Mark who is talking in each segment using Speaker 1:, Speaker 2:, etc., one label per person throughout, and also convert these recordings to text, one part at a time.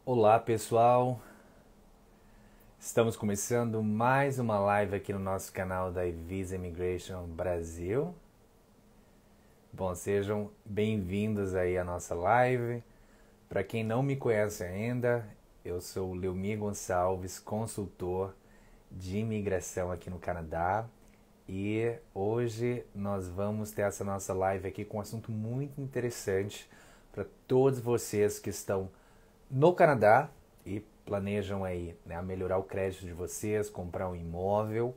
Speaker 1: Olá pessoal, estamos começando mais uma live aqui no nosso canal da Visa Immigration Brasil. Bom, sejam bem-vindos aí à nossa live. Para quem não me conhece ainda, eu sou o Leomir Gonçalves, consultor de imigração aqui no Canadá. E hoje nós vamos ter essa nossa live aqui com um assunto muito interessante para todos vocês que estão no Canadá e planejam aí, né, melhorar o crédito de vocês, comprar um imóvel.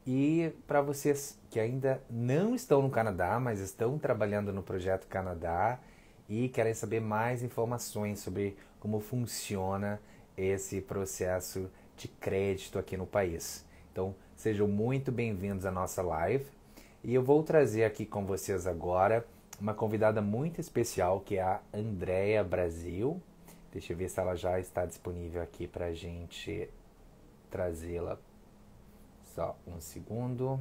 Speaker 1: E para vocês que ainda não estão no Canadá, mas estão trabalhando no Projeto Canadá e querem saber mais informações sobre como funciona esse processo de crédito aqui no país. Então, sejam muito bem-vindos à nossa live. E eu vou trazer aqui com vocês agora uma convidada muito especial, que é a Andrea Brasil. Deixa eu ver se ela já está disponível aqui para a gente trazê-la. Só um segundo.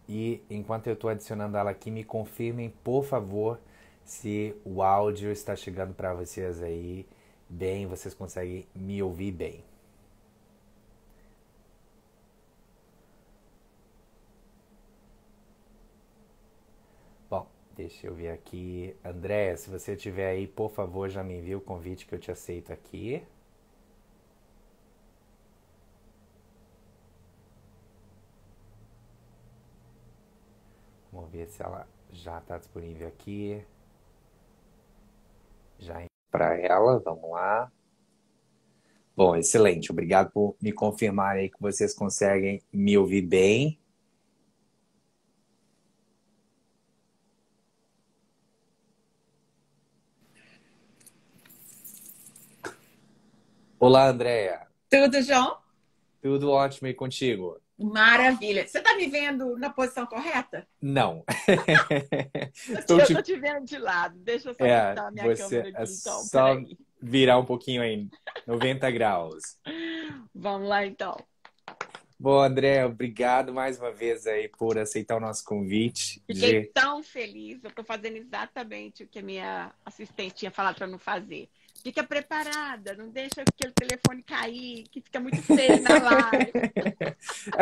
Speaker 1: E enquanto eu estou adicionando ela aqui, me confirmem, por favor, se o áudio está chegando para vocês aí bem, vocês conseguem me ouvir bem. Bom, deixa eu ver aqui. Andréia, se você estiver aí, por favor, já me envia o convite que eu te aceito aqui. Vamos ver se ela já está disponível aqui. Já para ela, vamos lá. Bom, excelente. Obrigado por me confirmar aí que vocês conseguem me ouvir bem. Olá, Andréia.
Speaker 2: Tudo, João?
Speaker 1: Tudo ótimo aí contigo?
Speaker 2: Maravilha. Você está me vendo na posição correta?
Speaker 1: Não. Estou
Speaker 2: Eu tô
Speaker 1: te...
Speaker 2: te vendo de lado. Deixa eu só botar a minha
Speaker 1: Você
Speaker 2: câmera
Speaker 1: é
Speaker 2: aqui, então.
Speaker 1: só
Speaker 2: Peraí.
Speaker 1: virar um pouquinho aí, 90 graus.
Speaker 2: Vamos lá, então.
Speaker 1: Bom, André, obrigado mais uma vez aí por aceitar o nosso convite
Speaker 2: Fiquei
Speaker 1: de...
Speaker 2: tão feliz. Eu estou fazendo exatamente o que a minha assistente tinha falado para não fazer. Fica preparada, não deixa aquele telefone cair, que fica muito feio na live.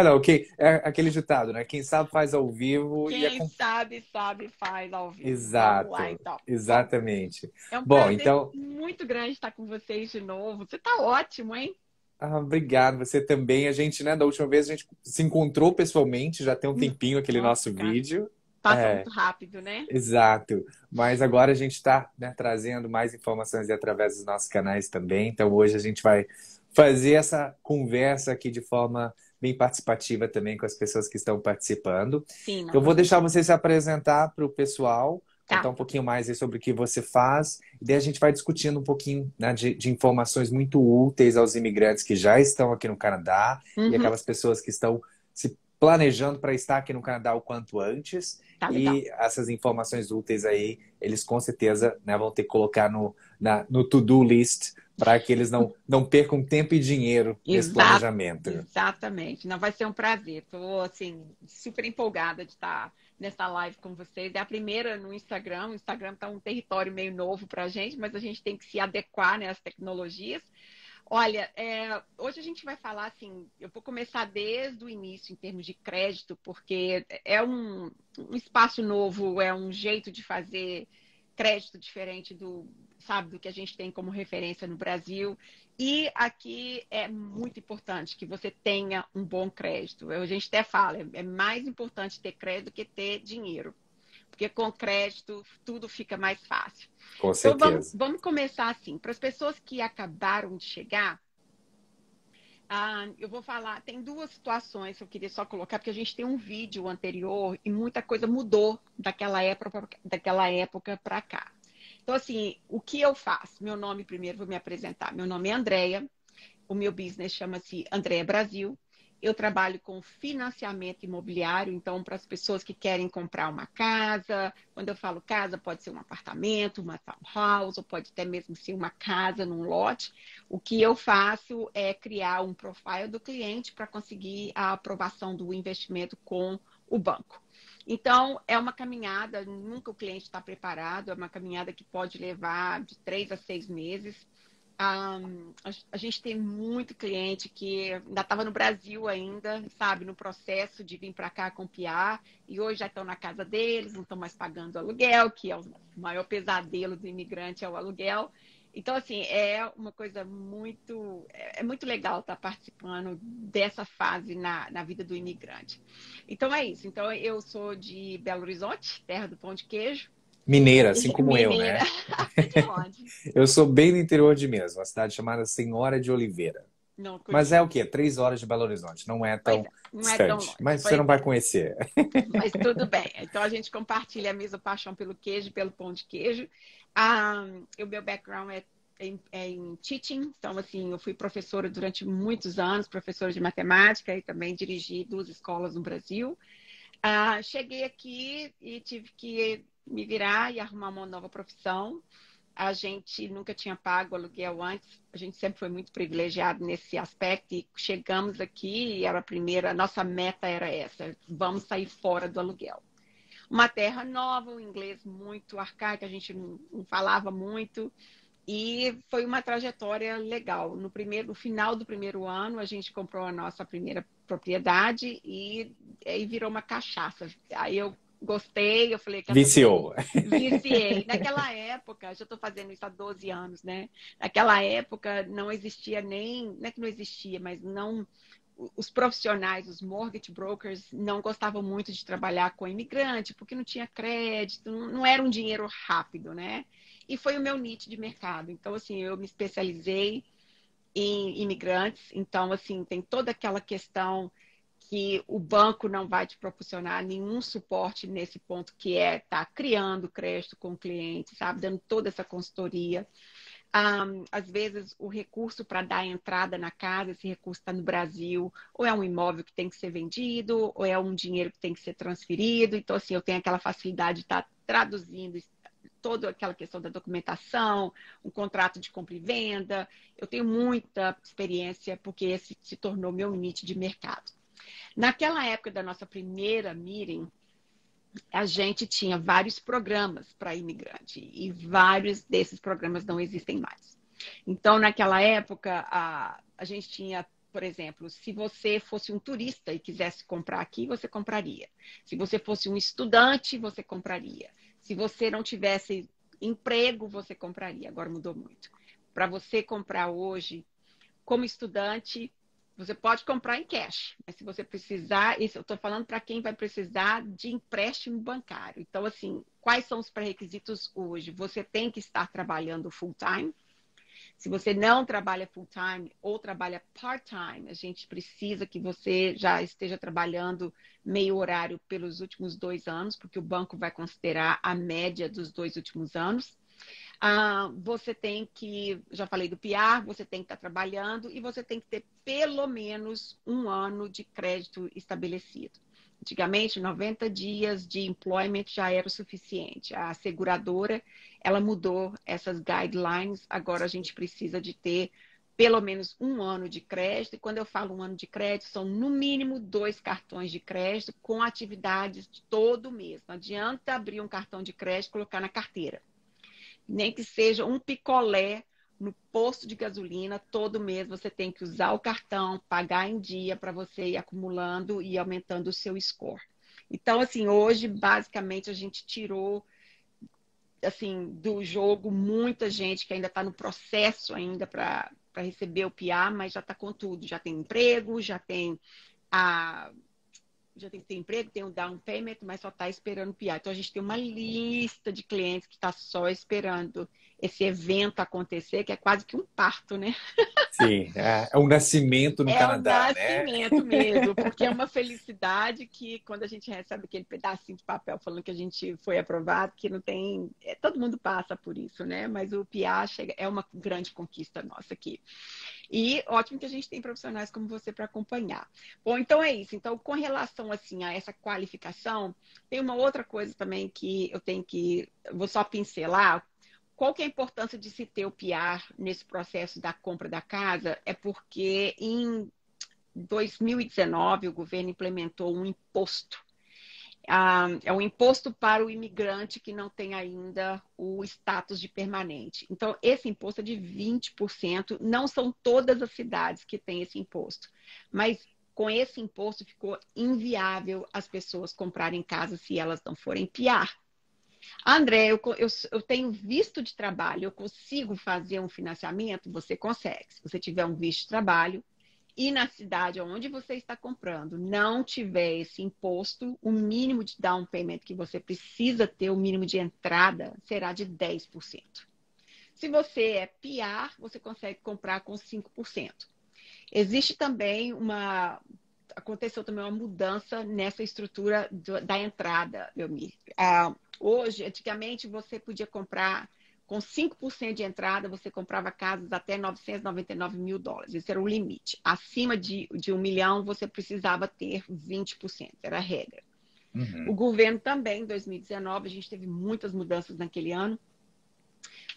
Speaker 1: Não, é aquele ditado, né? Quem sabe faz ao vivo e
Speaker 2: Quem sabe, sabe, faz ao vivo. Vamos lá,
Speaker 1: Exato,
Speaker 2: então. Bom,
Speaker 1: exatamente.
Speaker 2: é um
Speaker 1: Bom,
Speaker 2: prazer
Speaker 1: então,
Speaker 2: muito grande estar com vocês de novo. Você está ótimo, hein?
Speaker 1: obrigado. Você também. A gente, né, da última vez a gente se encontrou pessoalmente, já tem um tempinho aquele nosso
Speaker 2: Nossa,
Speaker 1: vídeo.
Speaker 2: passa
Speaker 1: É,
Speaker 2: muito rápido, né?
Speaker 1: exato. Mas agora a gente está, né, trazendo mais informações através dos nossos canais também. Então hoje a gente vai fazer essa conversa aqui de forma bem participativa também com as pessoas que estão participando.
Speaker 2: Sim,
Speaker 1: Então
Speaker 2: não,
Speaker 1: eu
Speaker 2: com
Speaker 1: vou deixar
Speaker 2: certeza.
Speaker 1: você se apresentar para o pessoal, contar
Speaker 2: Tá.
Speaker 1: um pouquinho mais aí sobre o que você faz, e daí a gente vai discutindo um pouquinho, né, de informações muito úteis aos imigrantes que já estão aqui no Canadá e
Speaker 2: Uhum,
Speaker 1: aquelas pessoas que estão se planejando para estar aqui no Canadá o quanto antes.
Speaker 2: tá legal.
Speaker 1: E essas informações úteis aí, eles com certeza, né, vão ter que colocar no to-do list para que eles não percam tempo e dinheiro nesse
Speaker 2: Exato,
Speaker 1: planejamento.
Speaker 2: exatamente. Não vai ser um prazer. Estou assim super empolgada de estar nessa live com vocês. É a primeira no Instagram. O Instagram está um território meio novo para a gente, mas a gente tem que se adequar, né, às tecnologias. Olha, hoje a gente vai falar assim, eu vou começar desde o início em termos de crédito, porque é um espaço novo, é um jeito de fazer crédito diferente sabe, do que a gente tem como referência no Brasil. E aqui é muito importante que você tenha um bom crédito. A gente até fala, é mais importante ter crédito do que ter dinheiro, porque com crédito tudo fica mais fácil.
Speaker 1: Com
Speaker 2: Então
Speaker 1: certeza.
Speaker 2: vamos começar assim. Para as pessoas que acabaram de chegar, eu vou falar, tem duas situações que eu queria só colocar, porque a gente tem um vídeo anterior e muita coisa mudou daquela época para cá. Então, assim, o que eu faço? Meu nome primeiro, vou me apresentar. Meu nome é Andréia, o meu business chama-se Andréia Brasil. Eu trabalho com financiamento imobiliário, então, para as pessoas que querem comprar uma casa, quando eu falo casa, pode ser um apartamento, uma townhouse, ou pode até mesmo ser uma casa num lote. O que eu faço é criar um profile do cliente para conseguir a aprovação do investimento com o banco. Então, é uma caminhada, nunca o cliente está preparado, é uma caminhada que pode levar de 3 a 6 meses. A gente tem muito cliente que ainda estava no Brasil ainda, sabe, no processo de vir para cá copiar, e hoje já estão na casa deles, não estão mais pagando aluguel, que é o maior pesadelo do imigrante, é o aluguel. Então, assim, é uma coisa muito legal estar participando dessa fase na vida do imigrante. Então, é isso. Então, eu sou de Belo Horizonte, terra do pão de queijo,
Speaker 1: Mineira, assim como eu,
Speaker 2: mineira.
Speaker 1: né?
Speaker 2: Você de onde?
Speaker 1: Eu sou bem do interior de Minas, uma cidade chamada Senhora de Oliveira.
Speaker 2: Não
Speaker 1: Mas é o
Speaker 2: conheço.
Speaker 1: quê? 3 horas de Belo Horizonte. Não é
Speaker 2: Pois
Speaker 1: tão
Speaker 2: é, não é tão
Speaker 1: distante.
Speaker 2: longe.
Speaker 1: Mas você
Speaker 2: Pois
Speaker 1: não vai
Speaker 2: é,
Speaker 1: conhecer.
Speaker 2: mas tudo bem. Então a gente compartilha a mesma paixão pelo queijo, pelo pão de queijo. Ah, o meu background é em teaching, então assim, eu fui professora durante muitos anos, professora de matemática e também dirigi 2 escolas no Brasil. Cheguei aqui e tive que me virar e arrumar uma nova profissão. A gente nunca tinha pago aluguel antes, a gente sempre foi muito privilegiado nesse aspecto e chegamos aqui e era a primeira, nossa meta era essa, vamos sair fora do aluguel. Uma terra nova, um inglês muito arcaico, a gente não falava muito e foi uma trajetória legal. No final do primeiro ano, a gente comprou a nossa primeira propriedade e aí virou uma cachaça. Aí eu gostei, eu falei, quer saber?
Speaker 1: Viciou.
Speaker 2: Viciei. Naquela época, já estou fazendo isso há 12 anos, né? Naquela época não existia nem, não é que não existia, mas não, os profissionais, os mortgage brokers, não gostavam muito de trabalhar com imigrante, porque não tinha crédito, não era um dinheiro rápido, né? E foi o meu nicho de mercado. Então, assim, eu me especializei em imigrantes, então, assim, tem toda aquela questão que o banco não vai te proporcionar nenhum suporte nesse ponto, que é estar criando crédito com o cliente, sabe? Dando toda essa consultoria. Às vezes, o recurso para dar entrada na casa, esse recurso está no Brasil, ou é um imóvel que tem que ser vendido, ou é um dinheiro que tem que ser transferido. Então, assim, eu tenho aquela facilidade de estar traduzindo toda aquela questão da documentação, um contrato de compra e venda. Eu tenho muita experiência, porque esse se tornou meu nicho de mercado. Naquela época da nossa primeira meeting, a gente tinha vários programas para imigrante e vários desses programas não existem mais. Então, naquela época, a gente tinha, por exemplo, se você fosse um turista e quisesse comprar aqui, você compraria. Se você fosse um estudante, você compraria. Se você não tivesse emprego, você compraria. Agora mudou muito. Para você comprar hoje, como estudante, você pode comprar em cash, mas se você precisar, isso eu estou falando para quem vai precisar de empréstimo bancário. Então, assim, quais são os pré-requisitos hoje? Você tem que estar trabalhando full-time. Se você não trabalha full-time ou trabalha part-time, a gente precisa que você já esteja trabalhando meio horário pelos últimos 2 anos, porque o banco vai considerar a média dos 2 últimos anos. Você tem que, já falei do PR, você tem que estar trabalhando e você tem que ter pelo menos 1 ano de crédito estabelecido. Antigamente, 90 dias de employment já era o suficiente. A seguradora, ela mudou essas guidelines, agora a gente precisa de ter pelo menos 1 ano de crédito, e quando eu falo 1 ano de crédito, são no mínimo 2 cartões de crédito com atividades de todo mês. Não adianta abrir um cartão de crédito e colocar na carteira. Nem que seja um picolé no posto de gasolina, todo mês você tem que usar o cartão, pagar em dia para você ir acumulando e aumentando o seu score. Então, assim, hoje, basicamente, a gente tirou assim, do jogo muita gente que ainda está no processo ainda para receber o PIA, mas já está com tudo, já tem emprego, a, já tem que ter emprego, tem um down payment, mas só está esperando o PIA. Então, a gente tem uma lista de clientes que está só esperando esse evento acontecer, que é quase que um parto, né?
Speaker 1: Sim, é um nascimento no
Speaker 2: É o
Speaker 1: Canadá, né?
Speaker 2: nascimento mesmo, porque é uma felicidade que quando a gente recebe aquele pedacinho de papel falando que a gente foi aprovado, que não tem. Todo mundo passa por isso, né? Mas o PIA é uma grande conquista nossa aqui. E ótimo que a gente tem profissionais como você para acompanhar. Bom, então é isso. Então, com relação assim a essa qualificação, tem uma outra coisa também que eu tenho que. Vou só pincelar. Qual que é a importância de se ter o PR nesse processo da compra da casa? É porque em 2019 o governo implementou um imposto É um imposto para o imigrante que não tem ainda o status de permanente. Então, esse imposto é de 20%. Não são todas as cidades que têm esse imposto. Mas com esse imposto ficou inviável as pessoas comprarem casa se elas não forem PR. André, eu tenho visto de trabalho, eu consigo fazer um financiamento? Você consegue. Se você tiver um visto de trabalho e na cidade onde você está comprando não tiver esse imposto, o mínimo de down payment que você precisa ter, o mínimo de entrada, será de 10%. Se você é PR, você consegue comprar com 5%. Existe também aconteceu também uma mudança nessa estrutura da entrada, Leomir. Hoje, antigamente, você podia comprar com 5% de entrada, você comprava casas até 999 mil dólares. Esse era o limite. Acima de 1 milhão, você precisava ter 20%, era a regra. O governo também, em 2019, a gente teve muitas mudanças naquele ano.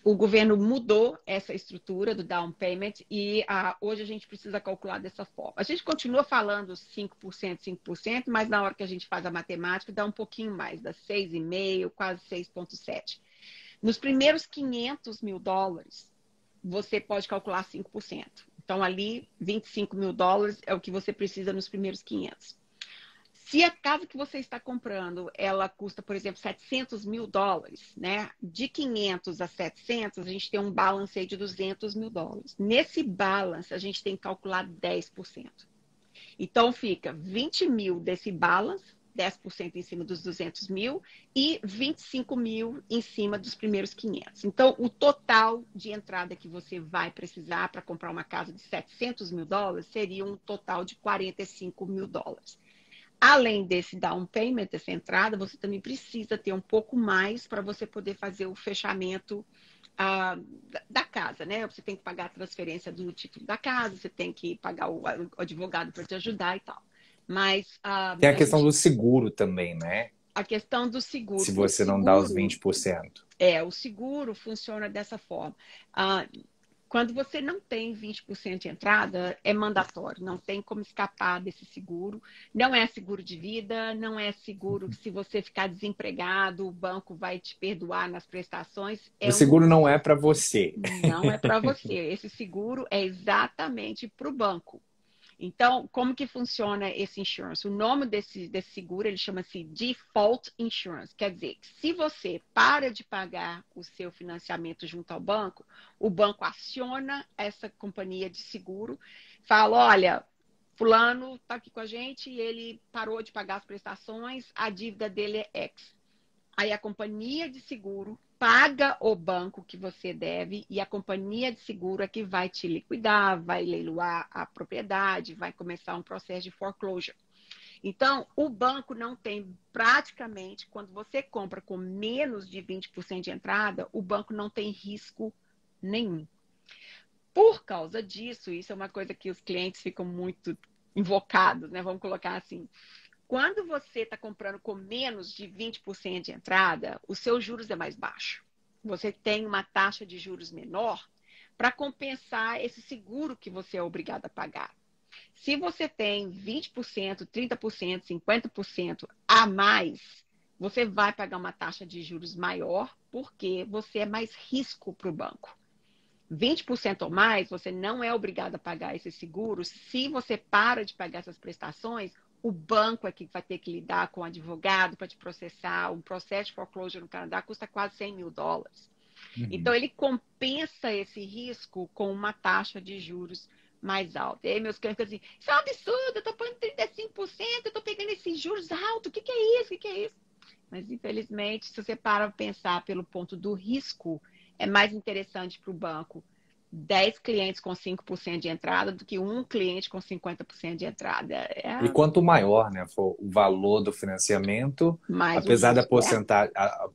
Speaker 2: O governo mudou essa estrutura do down payment e hoje a gente precisa calcular dessa forma. A gente continua falando 5%, 5%, mas na hora que a gente faz a matemática dá um pouquinho mais, dá 6,5%, quase 6,7%. Nos primeiros 500 mil dólares, você pode calcular 5%. Então, ali, 25 mil dólares é o que você precisa nos primeiros 500. Se a casa que você está comprando, ela custa, por exemplo, 700 mil dólares, né? De 500 a 700, a gente tem um balance aí de 200 mil dólares. Nesse balance, a gente tem que calcular 10%. Então, fica 20 mil desse balance, 10% em cima dos 200 mil e 25 mil em cima dos primeiros 500. Então, o total de entrada que você vai precisar para comprar uma casa de 700 mil dólares seria um total de 45 mil dólares. Além desse down payment, dessa entrada, você também precisa ter um pouco mais para você poder fazer o fechamento da casa, né? Você tem que pagar a transferência do título da casa, você tem que pagar o advogado para te ajudar e tal. Mas
Speaker 1: Tem a questão do seguro também, né?
Speaker 2: a questão do seguro.
Speaker 1: Se você não dá os 20%.
Speaker 2: O seguro funciona dessa forma. Quando você não tem 20% de entrada, é mandatório, não tem como escapar desse seguro. Não é seguro de vida, não é seguro que se você ficar desempregado, o banco vai te perdoar nas prestações.
Speaker 1: O seguro não é para você.
Speaker 2: Não é para você. Esse seguro é exatamente para o banco. Então, como que funciona esse insurance? O nome desse seguro, ele chama-se Default Insurance. Quer dizer, que se você para de pagar o seu financiamento junto ao banco, o banco aciona essa companhia de seguro, fala, olha, fulano está aqui com a gente e ele parou de pagar as prestações, a dívida dele é X. Aí a companhia de seguro paga o banco que você deve e a companhia de seguro é que vai te liquidar, vai leiloar a propriedade, vai começar um processo de foreclosure. Então, o banco não tem praticamente, quando você compra com menos de 20% de entrada, o banco não tem risco nenhum. Por causa disso, isso é uma coisa que os clientes ficam muito invocados, né? Vamos colocar assim. Quando você está comprando com menos de 20% de entrada, os seus juros é mais baixo. Você tem uma taxa de juros menor para compensar esse seguro que você é obrigado a pagar. Se você tem 20%, 30%, 50% a mais, você vai pagar uma taxa de juros maior porque você é mais risco para o banco. 20% ou mais, você não é obrigado a pagar esse seguro. Se você para de pagar essas prestações, o banco é que vai ter que lidar com o advogado para te processar. Um processo de foreclosure no Canadá custa quase 100 mil dólares. Então, ele compensa esse risco com uma taxa de juros mais alta. E aí, meus clientes ficam assim, isso é um absurdo, eu estou pagando 35%, eu estou pegando esses juros altos, o que é isso? O que é isso? Mas, infelizmente, se você para pensar pelo ponto do risco, é mais interessante para o banco 10 clientes com 5% de entrada do que um cliente com 50% de entrada.
Speaker 1: E quanto maior, né, for o valor do financiamento,
Speaker 2: mais
Speaker 1: apesar da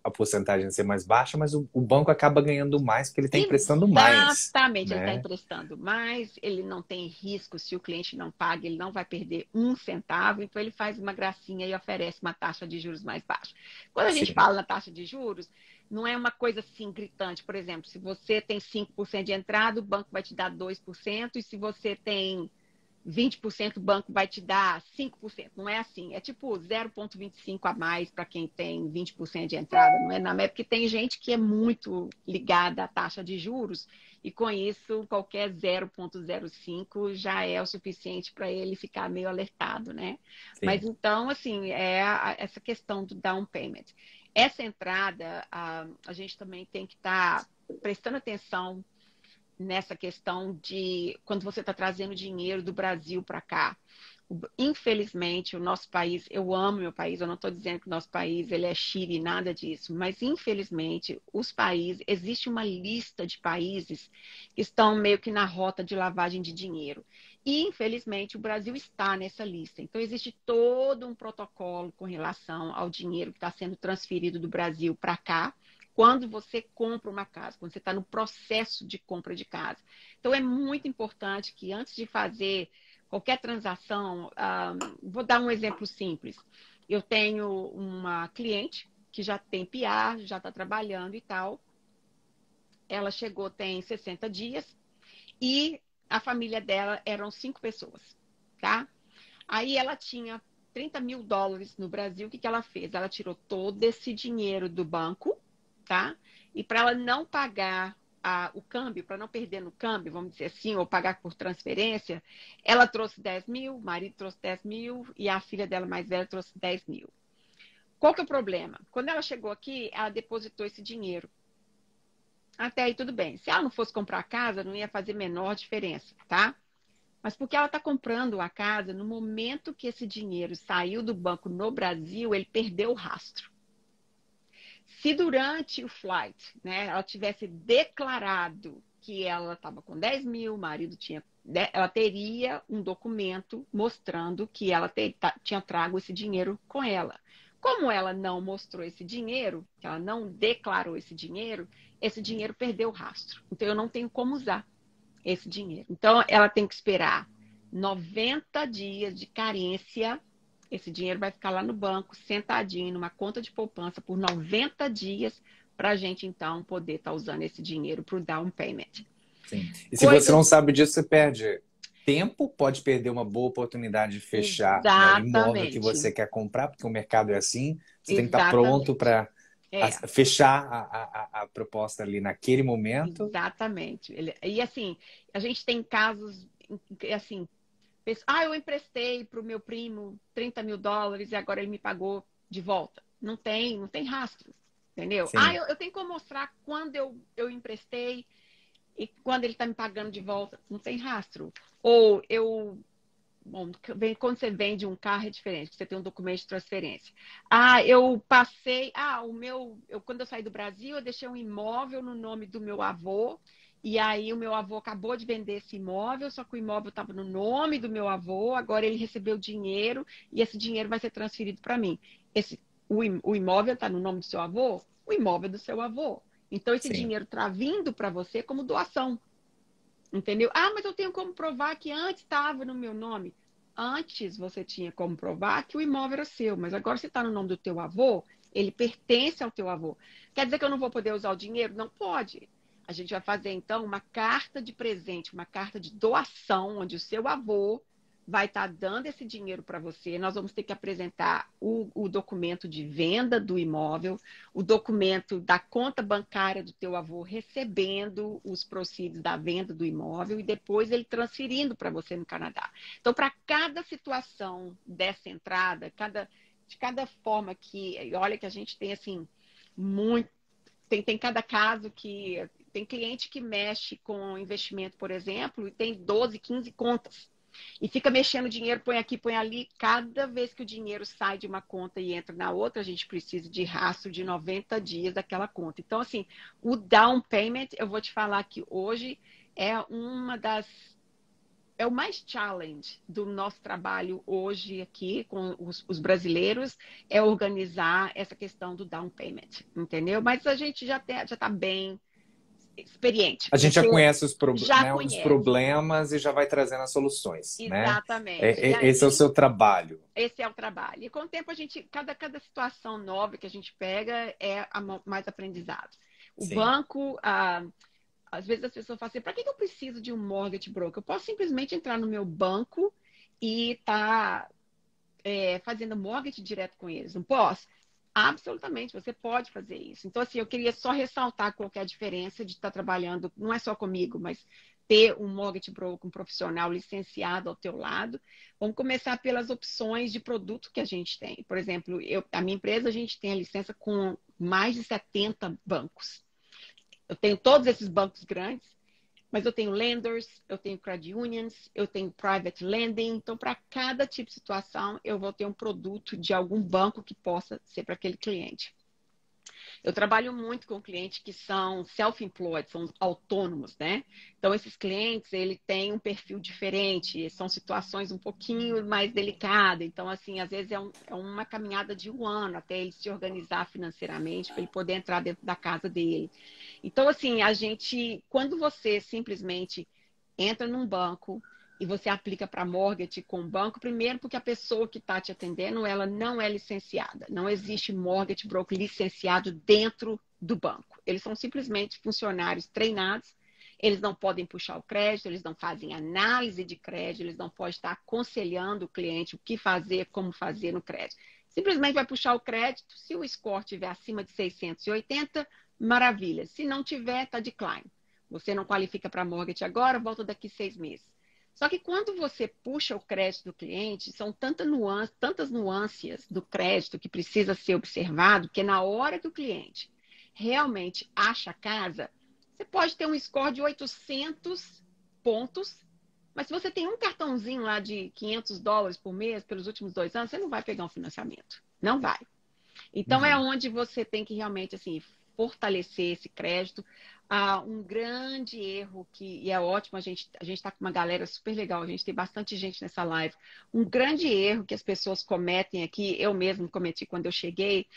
Speaker 1: a porcentagem ser mais baixa, mas o banco acaba ganhando mais porque ele está emprestando mais.
Speaker 2: Exatamente,
Speaker 1: né?
Speaker 2: ele está emprestando mais, ele não tem risco, se o cliente não paga, ele não vai perder um centavo, então ele faz uma gracinha e oferece uma taxa de juros mais baixa. Quando a gente fala na taxa de juros, não é uma coisa assim gritante. Por exemplo, se você tem 5% de entrada, o banco vai te dar 2%, e se você tem 20% o banco vai te dar 5%. Não é assim. É tipo 0,25 a mais para quem tem 20% de entrada. Não é, não é porque tem gente que é muito ligada à taxa de juros e com isso qualquer 0,05 já é o suficiente para ele ficar meio alertado, né? Mas
Speaker 1: Sim.
Speaker 2: então, assim, essa questão do down payment. Essa entrada, a gente também tem que estar prestando atenção nessa questão de quando você está trazendo dinheiro do Brasil para cá. Infelizmente, o nosso país, eu amo meu país, eu não estou dizendo que o nosso país ele é Chile, nada disso, mas infelizmente os países, existe uma lista de países que estão meio que na rota de lavagem de dinheiro. E infelizmente o Brasil está nessa lista. Então existe todo um protocolo com relação ao dinheiro que está sendo transferido do Brasil para cá, quando você compra uma casa, quando você está no processo de compra de casa. Então, é muito importante que antes de fazer qualquer transação, vou dar um exemplo simples. Eu tenho uma cliente que já tem PR, já está trabalhando e tal. Ela chegou tem 60 dias e a família dela eram 5 pessoas, tá? Aí ela tinha US$ 30.000 no Brasil. O que ela fez? Ela tirou todo esse dinheiro do banco, tá? E para ela não pagar o câmbio, para não perder no câmbio, vamos dizer assim, ou pagar por transferência, ela trouxe 10.000, o marido trouxe 10.000 e a filha dela mais velha trouxe 10.000. Qual que é o problema? Quando ela chegou aqui, ela depositou esse dinheiro. Até aí tudo bem. Se ela não fosse comprar a casa, não ia fazer menor diferença, tá? Mas porque ela está comprando a casa, no momento que esse dinheiro saiu do banco no Brasil, ele perdeu o rastro. Se durante o flight, né, ela tivesse declarado que ela estava com 10.000, o marido tinha, ela teria um documento mostrando que ela tinha trago esse dinheiro com ela. Como ela não mostrou esse dinheiro, que ela não declarou esse dinheiro perdeu o rastro. Então, eu não tenho como usar esse dinheiro. Então, ela tem que esperar 90 dias de carência. Esse dinheiro vai ficar lá no banco, sentadinho, numa conta de poupança, por 90 dias, para a gente, então, poder estar usando esse dinheiro para o down payment.
Speaker 1: Sim. E se você não sabe disso, você perde tempo, pode perder uma boa oportunidade de fechar, né, o imóvel que
Speaker 2: Exatamente.
Speaker 1: você quer comprar, porque o mercado é assim, você tem que estar pronto
Speaker 2: Exatamente.
Speaker 1: para
Speaker 2: É,
Speaker 1: fechar a proposta ali naquele momento.
Speaker 2: exatamente. E assim, a gente tem casos, assim, eu emprestei para o meu primo US$ 30.000 e agora ele me pagou de volta. Não tem rastro, entendeu?
Speaker 1: Sim,
Speaker 2: Eu tenho como mostrar quando eu emprestei e quando ele está me pagando de volta. Não tem rastro. Ou bom, quando você vende um carro é diferente, você tem um documento de transferência. Eu passei, quando eu saí do Brasil, eu deixei um imóvel no nome do meu avô, e aí o meu avô acabou de vender esse imóvel, só que o imóvel estava no nome do meu avô, agora ele recebeu dinheiro, e esse dinheiro vai ser transferido para mim. O imóvel está no nome do seu avô? O imóvel é do seu avô. Então, esse
Speaker 1: sim,
Speaker 2: dinheiro está vindo para você como doação. Entendeu? Mas eu tenho como provar que antes estava no meu nome. Antes você tinha como provar que o imóvel era seu, mas agora você está no nome do teu avô, ele pertence ao teu avô. Quer dizer que eu não vou poder usar o dinheiro? Não pode. A gente vai fazer, então, uma carta de presente, uma carta de doação, onde o seu avô vai estar dando esse dinheiro para você. Nós vamos ter que apresentar o documento de venda do imóvel, o documento da conta bancária do teu avô recebendo os proceeds da venda do imóvel e depois ele transferindo para você no Canadá. Então, para cada situação dessa entrada, de cada forma que... Olha que a gente tem, assim, muito... Tem cada caso que... Tem cliente que mexe com investimento, por exemplo, e tem 12, 15 contas. E fica mexendo dinheiro, põe aqui, põe ali. Cada vez que o dinheiro sai de uma conta e entra na outra, a gente precisa de rastro de 90 dias daquela conta. Então, assim, o down payment, eu vou te falar que hoje é é o mais challenge do nosso trabalho hoje aqui com os brasileiros, é organizar essa questão do down payment, entendeu? Mas a gente já está bem experiente,
Speaker 1: a gente já
Speaker 2: porque
Speaker 1: conhece
Speaker 2: já
Speaker 1: né, os
Speaker 2: conhece.
Speaker 1: problemas e já vai trazendo as soluções, né?
Speaker 2: Exatamente. E
Speaker 1: Esse é o
Speaker 2: aí
Speaker 1: seu trabalho.
Speaker 2: esse é o trabalho. E com o tempo, cada situação nova que a gente pega é mais aprendizado. O
Speaker 1: Sim,
Speaker 2: banco, às vezes as pessoas falam assim, para que eu preciso de um mortgage broker? Eu posso simplesmente entrar no meu banco e estar fazendo mortgage direto com eles. Não posso? Absolutamente, você pode fazer isso. Então, assim, eu queria só ressaltar qual que é a diferença de estar trabalhando, não é só comigo, mas ter um mortgage broker, um profissional licenciado ao teu lado. Vamos começar pelas opções de produto que a gente tem. Por exemplo, a minha empresa, a gente tem a licença com mais de 70 bancos. Eu tenho todos esses bancos grandes, mas eu tenho lenders, eu tenho credit unions, eu tenho private lending. Então, para cada tipo de situação, eu vou ter um produto de algum banco que possa ser para aquele cliente. Eu trabalho muito com clientes que são self-employed, são autônomos, né? Então, esses clientes, ele tem um perfil diferente, são situações um pouquinho mais delicadas. Então, assim, às vezes é uma caminhada de um ano até ele se organizar financeiramente para ele poder entrar dentro da casa dele. Então, assim, quando você simplesmente entra num banco e você aplica para mortgage com o banco, primeiro porque a pessoa que está te atendendo, ela não é licenciada. Não existe mortgage broker licenciado dentro do banco. Eles são simplesmente funcionários treinados, eles não podem puxar o crédito, eles não fazem análise de crédito, eles não podem estar aconselhando o cliente o que fazer, como fazer no crédito. Simplesmente vai puxar o crédito, se o score estiver acima de 680, maravilha. Se não tiver, está decline. Você não qualifica para mortgage agora, volta daqui 6 meses. Só que quando você puxa o crédito do cliente, são tantas nuances do crédito que precisa ser observado, que na hora que o cliente realmente acha a casa, você pode ter um score de 800 pontos, mas se você tem um cartãozinho lá de US$ 500 por mês pelos últimos 2 anos, você não vai pegar um financiamento. Não vai. Então, é
Speaker 1: Uhum.
Speaker 2: onde você tem que realmente, assim, fortalecer esse crédito. Um grande erro e é ótimo, a gente está com uma galera super legal, a gente tem bastante gente nessa live. Um grande erro que as pessoas cometem aqui, eu mesmo cometi quando eu cheguei,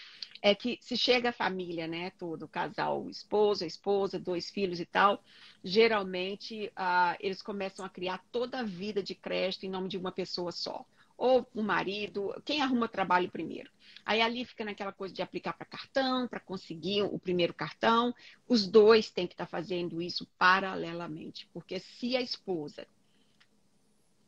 Speaker 2: é que se chega a família, né, todo, o casal, o esposo, a esposa, 2 filhos e tal, geralmente eles começam a criar toda a vida de crédito em nome de uma pessoa só. Ou o marido, quem arruma trabalho primeiro. Aí ali fica naquela coisa de aplicar para cartão, para conseguir o primeiro cartão. Os dois têm que estar fazendo isso paralelamente, porque se a esposa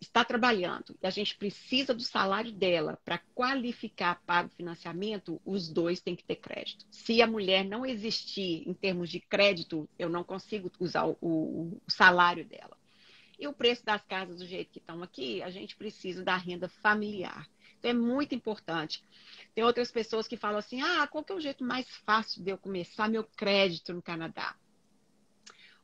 Speaker 2: está trabalhando e a gente precisa do salário dela para qualificar para o financiamento, os dois têm que ter crédito. Se a mulher não existir em termos de crédito, eu não consigo usar o salário dela. E o preço das casas do jeito que estão aqui, a gente precisa da renda familiar. Então, é muito importante. Tem outras pessoas que falam assim, qual que é o jeito mais fácil de eu começar meu crédito no Canadá?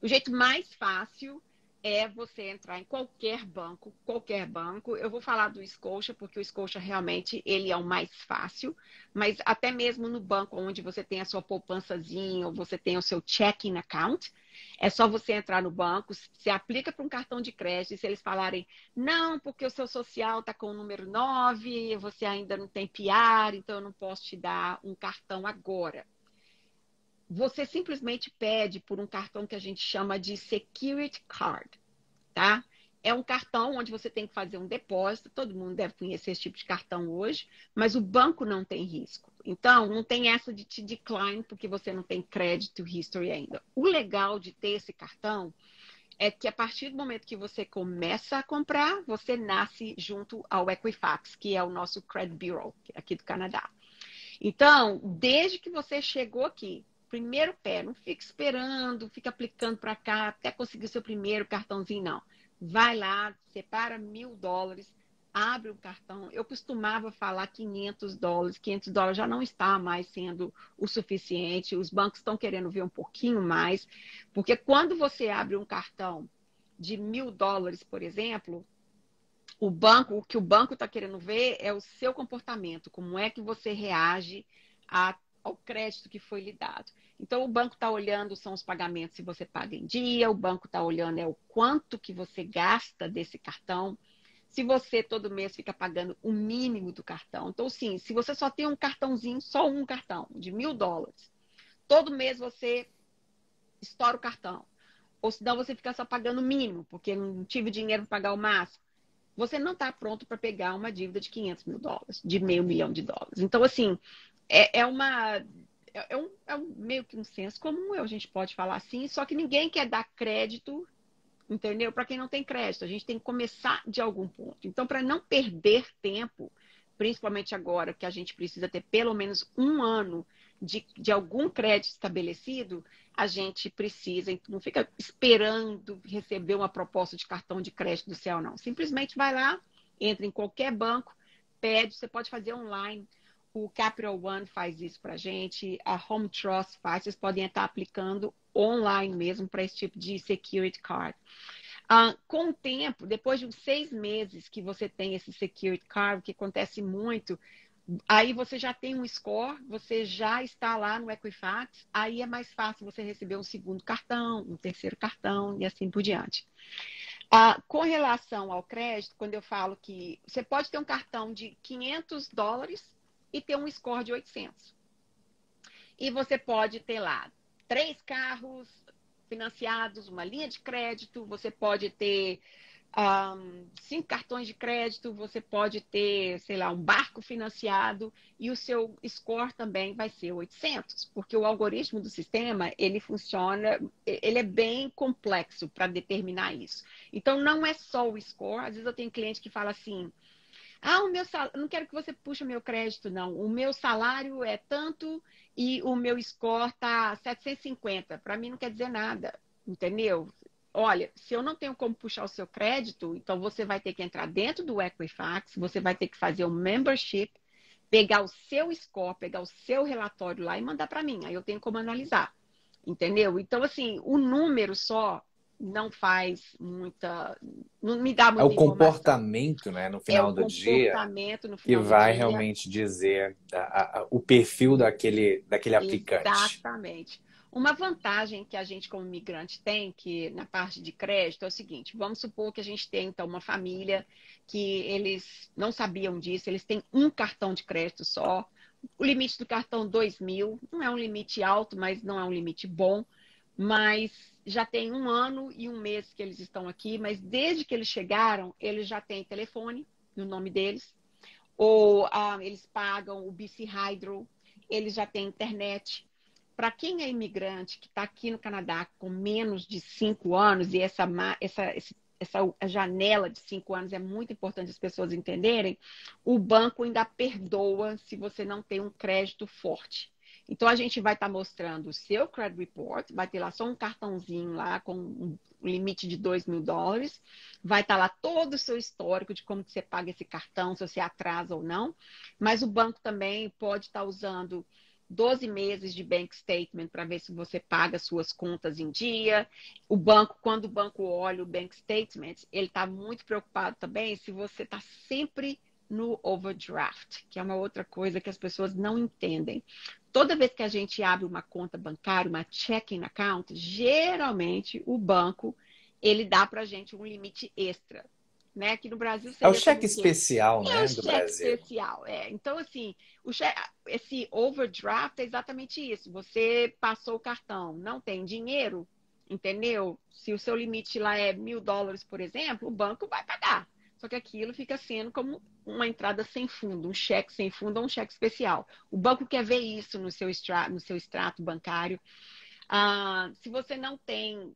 Speaker 2: O jeito mais fácil é você entrar em qualquer banco, qualquer banco. Eu vou falar do Scotia, porque o Scotia realmente ele é o mais fácil, mas até mesmo no banco onde você tem a sua poupançazinha, ou você tem o seu checking account, é só você entrar no banco, se aplica para um cartão de crédito, e se eles falarem, não, porque o seu social está com o número 9, você ainda não tem PR, então eu não posso te dar um cartão agora. Você simplesmente pede por um cartão que a gente chama de Security Card, tá? É um cartão onde você tem que fazer um depósito, todo mundo deve conhecer esse tipo de cartão hoje, mas o banco não tem risco. Então, não tem essa de te decline porque você não tem crédito history ainda. O legal de ter esse cartão é que a partir do momento que você começa a comprar, você nasce junto ao Equifax, que é o nosso Credit Bureau aqui do Canadá. Então, desde que você chegou aqui, primeiro pé, não fica esperando, fica aplicando para cá até conseguir o seu primeiro cartãozinho, não. Vai lá, separa $1.000, abre um cartão. Eu costumava falar $500, $500 já não está mais sendo o suficiente, os bancos estão querendo ver um pouquinho mais, porque quando você abre um cartão de $1.000, por exemplo, o que o banco está querendo ver é o seu comportamento, como é que você reage ao crédito que foi lhe dado. Então, o banco está olhando, são os pagamentos se você paga em dia, o banco está olhando o quanto que você gasta desse cartão, se você todo mês fica pagando o mínimo do cartão. Então, sim, se você só tem um cartãozinho, só um cartão de $1.000, todo mês você estoura o cartão. Ou senão você fica só pagando o mínimo, porque não tive dinheiro para pagar o máximo. Você não está pronto para pegar uma dívida de $500 mil, de $500 mil. Então, assim, é uma... meio que um senso comum, a gente pode falar assim, só que ninguém quer dar crédito, entendeu? Para quem não tem crédito, a gente tem que começar de algum ponto. Então, para não perder tempo, principalmente agora que a gente precisa ter pelo menos um ano de algum crédito estabelecido, a gente precisa, não fica esperando receber uma proposta de cartão de crédito do céu, não. Simplesmente vai lá, entra em qualquer banco, pede, você pode fazer online. O Capital One faz isso para a gente, a Home Trust faz, vocês podem estar aplicando online mesmo para esse tipo de security card. Com o tempo, depois de uns 6 meses que você tem esse security card, que acontece muito, aí você já tem um score, você já está lá no Equifax, aí é mais fácil você receber um segundo cartão, um terceiro cartão e assim por diante. Com relação ao crédito, quando eu falo que você pode ter um cartão de $500 e ter um score de 800. E você pode ter lá 3 carros financiados, uma linha de crédito, você pode ter 5 cartões de crédito, você pode ter, sei lá, um barco financiado e o seu score também vai ser 800, porque o algoritmo do sistema, ele funciona, ele é bem complexo para determinar isso. Então, não é só o score, às vezes eu tenho cliente que fala assim, o meu salário, não quero que você puxe o meu crédito, não. O meu salário é tanto e o meu score tá 750. Para mim não quer dizer nada, entendeu? Olha, se eu não tenho como puxar o seu crédito, então você vai ter que entrar dentro do Equifax, você vai ter que fazer um membership, pegar o seu score, pegar o seu relatório lá e mandar para mim. Aí eu tenho como analisar, entendeu? Então, assim, o número só não faz muita, não me dá
Speaker 1: É o
Speaker 2: muita informação.
Speaker 1: comportamento, né, no
Speaker 2: É o
Speaker 1: final do dia,
Speaker 2: comportamento no
Speaker 1: que
Speaker 2: final do
Speaker 1: vai
Speaker 2: dia.
Speaker 1: realmente dizer o perfil daquele aplicante.
Speaker 2: Exatamente. Uma vantagem que a gente, como imigrante, tem que na parte de crédito é o seguinte: vamos supor que a gente tem, então, uma família que eles não sabiam disso, eles têm um cartão de crédito só. O limite do cartão 2.000, não é um limite alto, mas não é um limite bom. Mas já tem um ano e um mês que eles estão aqui, mas desde que eles chegaram, eles já têm telefone no nome deles, ou eles pagam o BC Hydro, eles já têm internet. Para quem é imigrante que está aqui no Canadá com menos de 5 anos, e essa janela de 5 anos é muito importante as pessoas entenderem, o banco ainda perdoa se você não tem um crédito forte. Então, a gente vai estar mostrando o seu credit report, vai ter lá só um cartãozinho lá com um limite de $2.000, vai estar lá todo o seu histórico de como você paga esse cartão, se você atrasa ou não, mas o banco também pode estar usando 12 meses de bank statement para ver se você paga suas contas em dia. O banco, quando o banco olha o bank statement, ele está muito preocupado também se você está sempre no overdraft, que é uma outra coisa que as pessoas não entendem. Toda vez que a gente abre uma conta bancária, uma checking account, geralmente o banco ele dá para a gente um limite extra. Né? Aqui no Brasil
Speaker 1: É o
Speaker 2: seria como
Speaker 1: cheque
Speaker 2: o quê?
Speaker 1: especial,
Speaker 2: É o
Speaker 1: né, do
Speaker 2: cheque
Speaker 1: Brasil.
Speaker 2: especial. Então, assim, esse overdraft é exatamente isso. Você passou o cartão, não tem dinheiro, entendeu? Se o seu limite lá é $1.000, por exemplo, o banco vai pagar. Só que aquilo fica sendo como uma entrada sem fundo, um cheque sem fundo ou um cheque especial. O banco quer ver isso no seu extrato bancário. Se você não tem,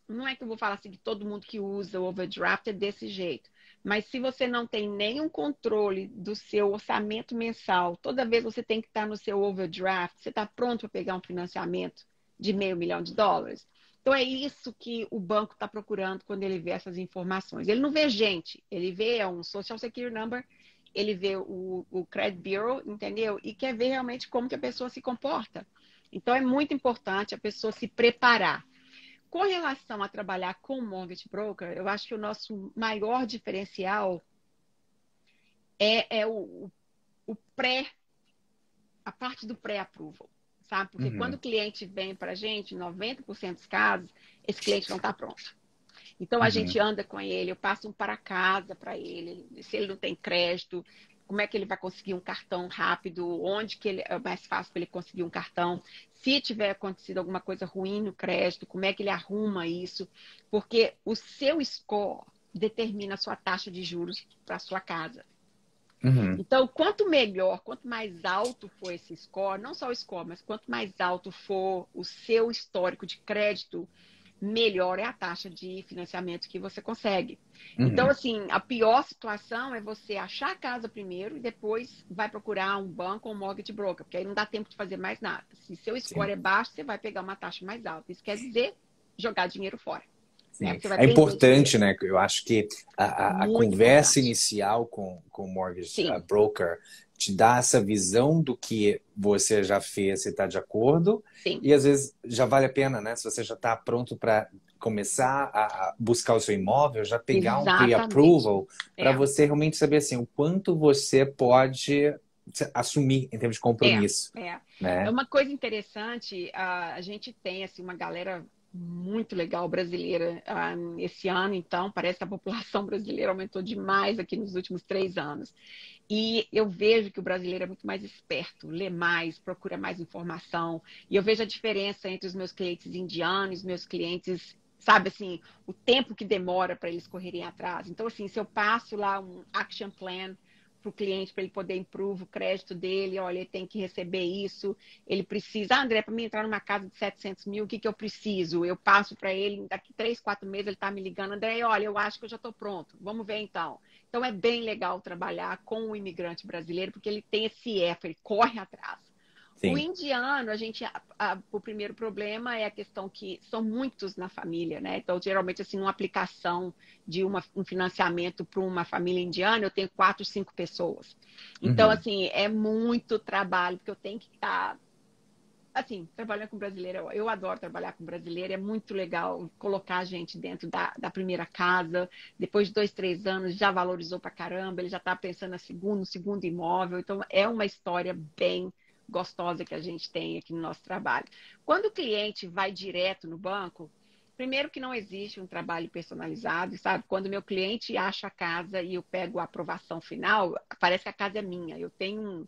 Speaker 2: não é que eu vou falar assim que todo mundo que usa o overdraft é desse jeito, mas se você não tem nenhum controle do seu orçamento mensal, toda vez você tem que estar no seu overdraft, você está pronto para pegar um financiamento de $500 mil. Então é isso que o banco está procurando quando ele vê essas informações. Ele não vê gente, ele vê um Social Security Number, ele vê o Credit Bureau, entendeu? E quer ver realmente como que a pessoa se comporta. Então é muito importante a pessoa se preparar. Com relação a trabalhar com mortgage broker, eu acho que o nosso maior diferencial é o pré, a parte do pré-approval, sabe? Porque quando o
Speaker 1: Uhum.
Speaker 2: cliente vem para a gente, 90% dos casos, esse cliente não está pronto. Então, a gente
Speaker 1: Uhum.
Speaker 2: anda com ele, eu passo um para casa para ele, se ele não tem crédito, como é que ele vai conseguir um cartão rápido, onde que é mais fácil para ele conseguir um cartão, se tiver acontecido alguma coisa ruim no crédito, como é que ele arruma isso, porque o seu score determina a sua taxa de juros para a sua casa.
Speaker 1: Uhum.
Speaker 2: Então, quanto melhor, quanto mais alto for esse score, não só o score, mas quanto mais alto for o seu histórico de crédito, melhor é a taxa de financiamento que você consegue. Então,
Speaker 1: Uhum.
Speaker 2: assim, a pior situação é você achar a casa primeiro e depois vai procurar um banco ou um mortgage broker, porque aí não dá tempo de fazer mais nada. Se seu score
Speaker 1: Sim.
Speaker 2: é baixo, você vai pegar uma taxa mais alta. Isso quer dizer jogar dinheiro fora, né?
Speaker 1: Sim.
Speaker 2: Você vai
Speaker 1: É
Speaker 2: perder dinheiro.
Speaker 1: importante, né? Eu acho que a
Speaker 2: Muito
Speaker 1: conversa
Speaker 2: importante.
Speaker 1: inicial com o mortgage
Speaker 2: Sim,
Speaker 1: broker te dá essa visão do que você já fez, se está de acordo,
Speaker 2: sim,
Speaker 1: e às vezes já vale a pena, né? Se você já está pronto para começar a buscar o seu imóvel, já pegar um
Speaker 2: exatamente.
Speaker 1: pre-approval para
Speaker 2: É,
Speaker 1: você realmente saber assim, o quanto você pode assumir em termos de
Speaker 2: é,
Speaker 1: compromisso,
Speaker 2: é. É
Speaker 1: né?
Speaker 2: uma coisa interessante, a gente tem assim, uma galera muito legal brasileira esse ano, então, parece que a população brasileira aumentou demais aqui nos últimos 3 anos. E eu vejo que o brasileiro é muito mais esperto, lê mais, procura mais informação. E eu vejo a diferença entre os meus clientes indianos, meus clientes, sabe assim, o tempo que demora para eles correrem atrás. Então, assim, se eu passo lá um action plan para o cliente, para ele poder improve o crédito dele, olha, ele tem que receber isso, ele precisa, André, para mim entrar numa casa de 700 mil, o que eu preciso? Eu passo para ele, daqui 3, 4 meses ele está me ligando, André, olha, eu acho que eu já estou pronto, vamos ver então. Então é bem legal trabalhar com o imigrante brasileiro, porque ele tem esse effort, ele corre atrás. O
Speaker 1: Sim.
Speaker 2: indiano, o primeiro problema é a questão que são muitos na família, né? Então, geralmente, assim, uma aplicação de um financiamento para uma família indiana, eu tenho 4, 5 pessoas. Então,
Speaker 1: Uhum.
Speaker 2: assim, é muito trabalho, porque eu tenho que estar assim, trabalhando com brasileiro, eu adoro trabalhar com brasileiro, é muito legal colocar a gente dentro da primeira casa, depois de 2, 3 anos já valorizou pra caramba, ele já está pensando no segundo imóvel, então é uma história bem gostosa que a gente tem aqui no nosso trabalho. Quando o cliente vai direto no banco, primeiro que não existe um trabalho personalizado, sabe? Quando o meu cliente acha a casa e eu pego a aprovação final, parece que a casa é minha, eu tenho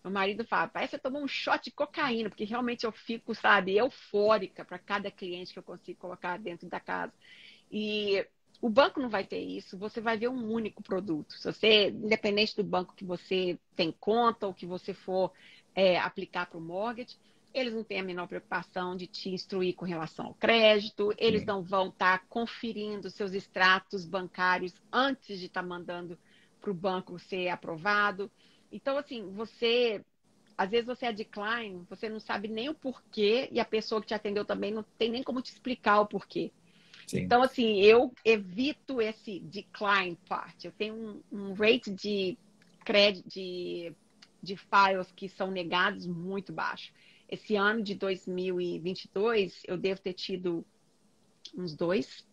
Speaker 2: meu marido fala, parece que você tomou um shot de cocaína, porque realmente eu fico, sabe, eufórica para cada cliente que eu consigo colocar dentro da casa. E o banco não vai ter isso, você vai ver um único produto. Se você, independente do banco que você tem conta ou que você for aplicar para o mortgage, eles não têm a menor preocupação de te instruir com relação ao crédito, eles
Speaker 1: Sim.
Speaker 2: não vão estar conferindo seus extratos bancários antes de estar mandando para o banco ser aprovado. Então, assim, às vezes você é decline, você não sabe nem o porquê e a pessoa que te atendeu também não tem nem como te explicar o porquê.
Speaker 1: Sim.
Speaker 2: Então, assim, eu evito esse decline part. Eu tenho um rate de crédito, de files que são negados muito baixo. Esse ano de 2022, eu devo ter tido uns 2.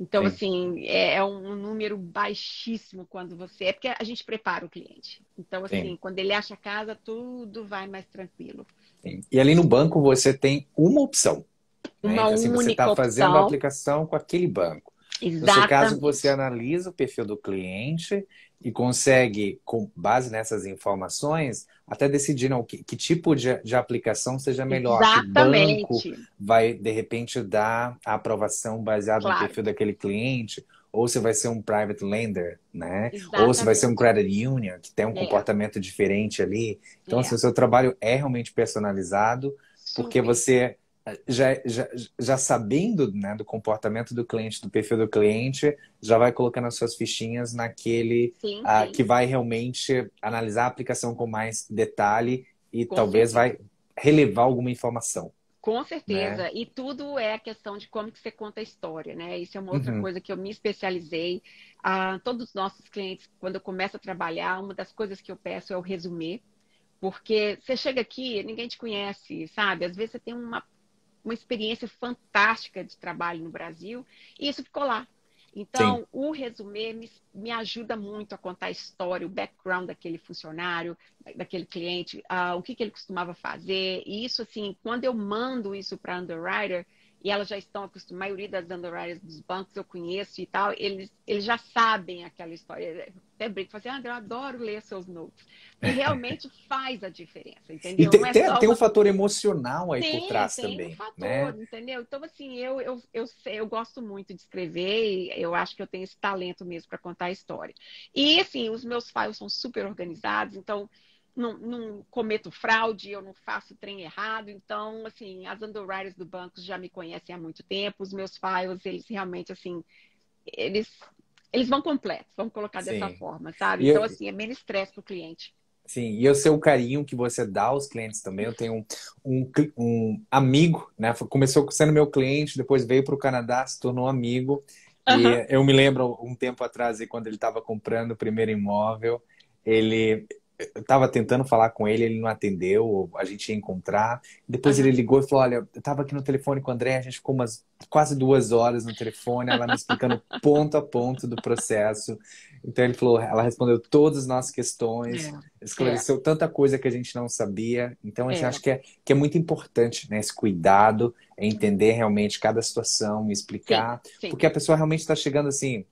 Speaker 2: Então,
Speaker 1: Sim.
Speaker 2: assim, é um número baixíssimo quando você. É porque a gente prepara o cliente. Então,
Speaker 1: Sim.
Speaker 2: assim, quando ele acha a casa, tudo vai mais tranquilo.
Speaker 1: Sim. E ali no banco você tem uma opção, né?
Speaker 2: Uma
Speaker 1: Então, assim, você está
Speaker 2: única
Speaker 1: fazendo a
Speaker 2: opção.
Speaker 1: aplicação com aquele banco. No seu caso, você
Speaker 2: Exatamente.
Speaker 1: analisa o perfil do cliente e consegue, com base nessas informações, até decidir não, que tipo de aplicação seja melhor, que banco
Speaker 2: Exatamente.
Speaker 1: vai, de repente, dar a aprovação baseada no
Speaker 2: Claro.
Speaker 1: perfil daquele cliente, ou se vai ser um private lender, né? Ou se vai ser um
Speaker 2: Exatamente.
Speaker 1: credit union, que tem um
Speaker 2: É,
Speaker 1: comportamento diferente ali. Então, assim,
Speaker 2: é.
Speaker 1: o seu trabalho é realmente personalizado, porque
Speaker 2: Super.
Speaker 1: você já sabendo, né, do comportamento do cliente, do perfil do cliente, já vai colocando as suas fichinhas naquele
Speaker 2: Sim,
Speaker 1: que
Speaker 2: sim.
Speaker 1: vai realmente analisar a aplicação com mais detalhe e
Speaker 2: Com
Speaker 1: talvez
Speaker 2: certeza.
Speaker 1: vai relevar alguma informação,
Speaker 2: Com
Speaker 1: né?
Speaker 2: certeza. E tudo é a questão de como que você conta a história, né? Isso é uma outra
Speaker 1: Uhum,
Speaker 2: coisa que eu me especializei. Todos os nossos clientes, quando eu começo a trabalhar, uma das coisas que eu peço é o resumê. Porque você chega aqui, ninguém te conhece, sabe? Às vezes você tem uma experiência fantástica de trabalho no Brasil e isso ficou lá.
Speaker 1: sim.
Speaker 2: Então, o resumê me ajuda muito a contar a história, o background daquele funcionário, daquele cliente, o que ele costumava fazer. E isso, assim, quando eu mando isso para underwriter, e elas já estão acostumadas, a maioria das underwriters dos bancos eu conheço e tal, eles já sabem aquela história. Eu até brinco, falo assim, André, eu adoro ler seus notes, porque realmente faz a diferença,
Speaker 1: E
Speaker 2: entendeu? Não é só
Speaker 1: tem um
Speaker 2: uma...
Speaker 1: fator emocional aí por trás
Speaker 2: Tem um
Speaker 1: também,
Speaker 2: fator,
Speaker 1: né?
Speaker 2: entendeu? Então, assim, eu gosto muito de escrever e eu acho que eu tenho esse talento mesmo para contar a história. E, assim, os meus files são super organizados, então não cometo fraude, eu não faço trem errado. Então, assim, as underwriters do banco já me conhecem há muito tempo, os meus files, eles realmente, assim, eles, eles vão completos, vamos colocar dessa
Speaker 1: Sim.
Speaker 2: forma, sabe?
Speaker 1: E
Speaker 2: Então,
Speaker 1: eu,
Speaker 2: assim, é menos estresse para o cliente.
Speaker 1: sim, e o seu carinho que você dá aos clientes também. Eu tenho um amigo, né? Começou sendo meu cliente, depois veio para o Canadá, se tornou amigo.
Speaker 2: Aham,
Speaker 1: E eu me lembro um tempo atrás, quando ele estava comprando o primeiro imóvel, ele eu estava tentando falar com ele, ele não atendeu, a gente ia encontrar. Depois ele
Speaker 2: aham.
Speaker 1: ligou e falou: Olha, eu estava aqui no telefone com o André, a gente ficou umas quase 2 horas no telefone, ela me explicando ponto a ponto do processo. Então ele falou, ela respondeu todas as nossas questões,
Speaker 2: É,
Speaker 1: esclareceu tanta coisa que a gente não sabia. Então, assim,
Speaker 2: é,
Speaker 1: acho que é muito importante, né, esse cuidado, é entender realmente cada situação,
Speaker 2: sim,
Speaker 1: explicar,
Speaker 2: sim.
Speaker 1: porque a pessoa realmente está chegando assim,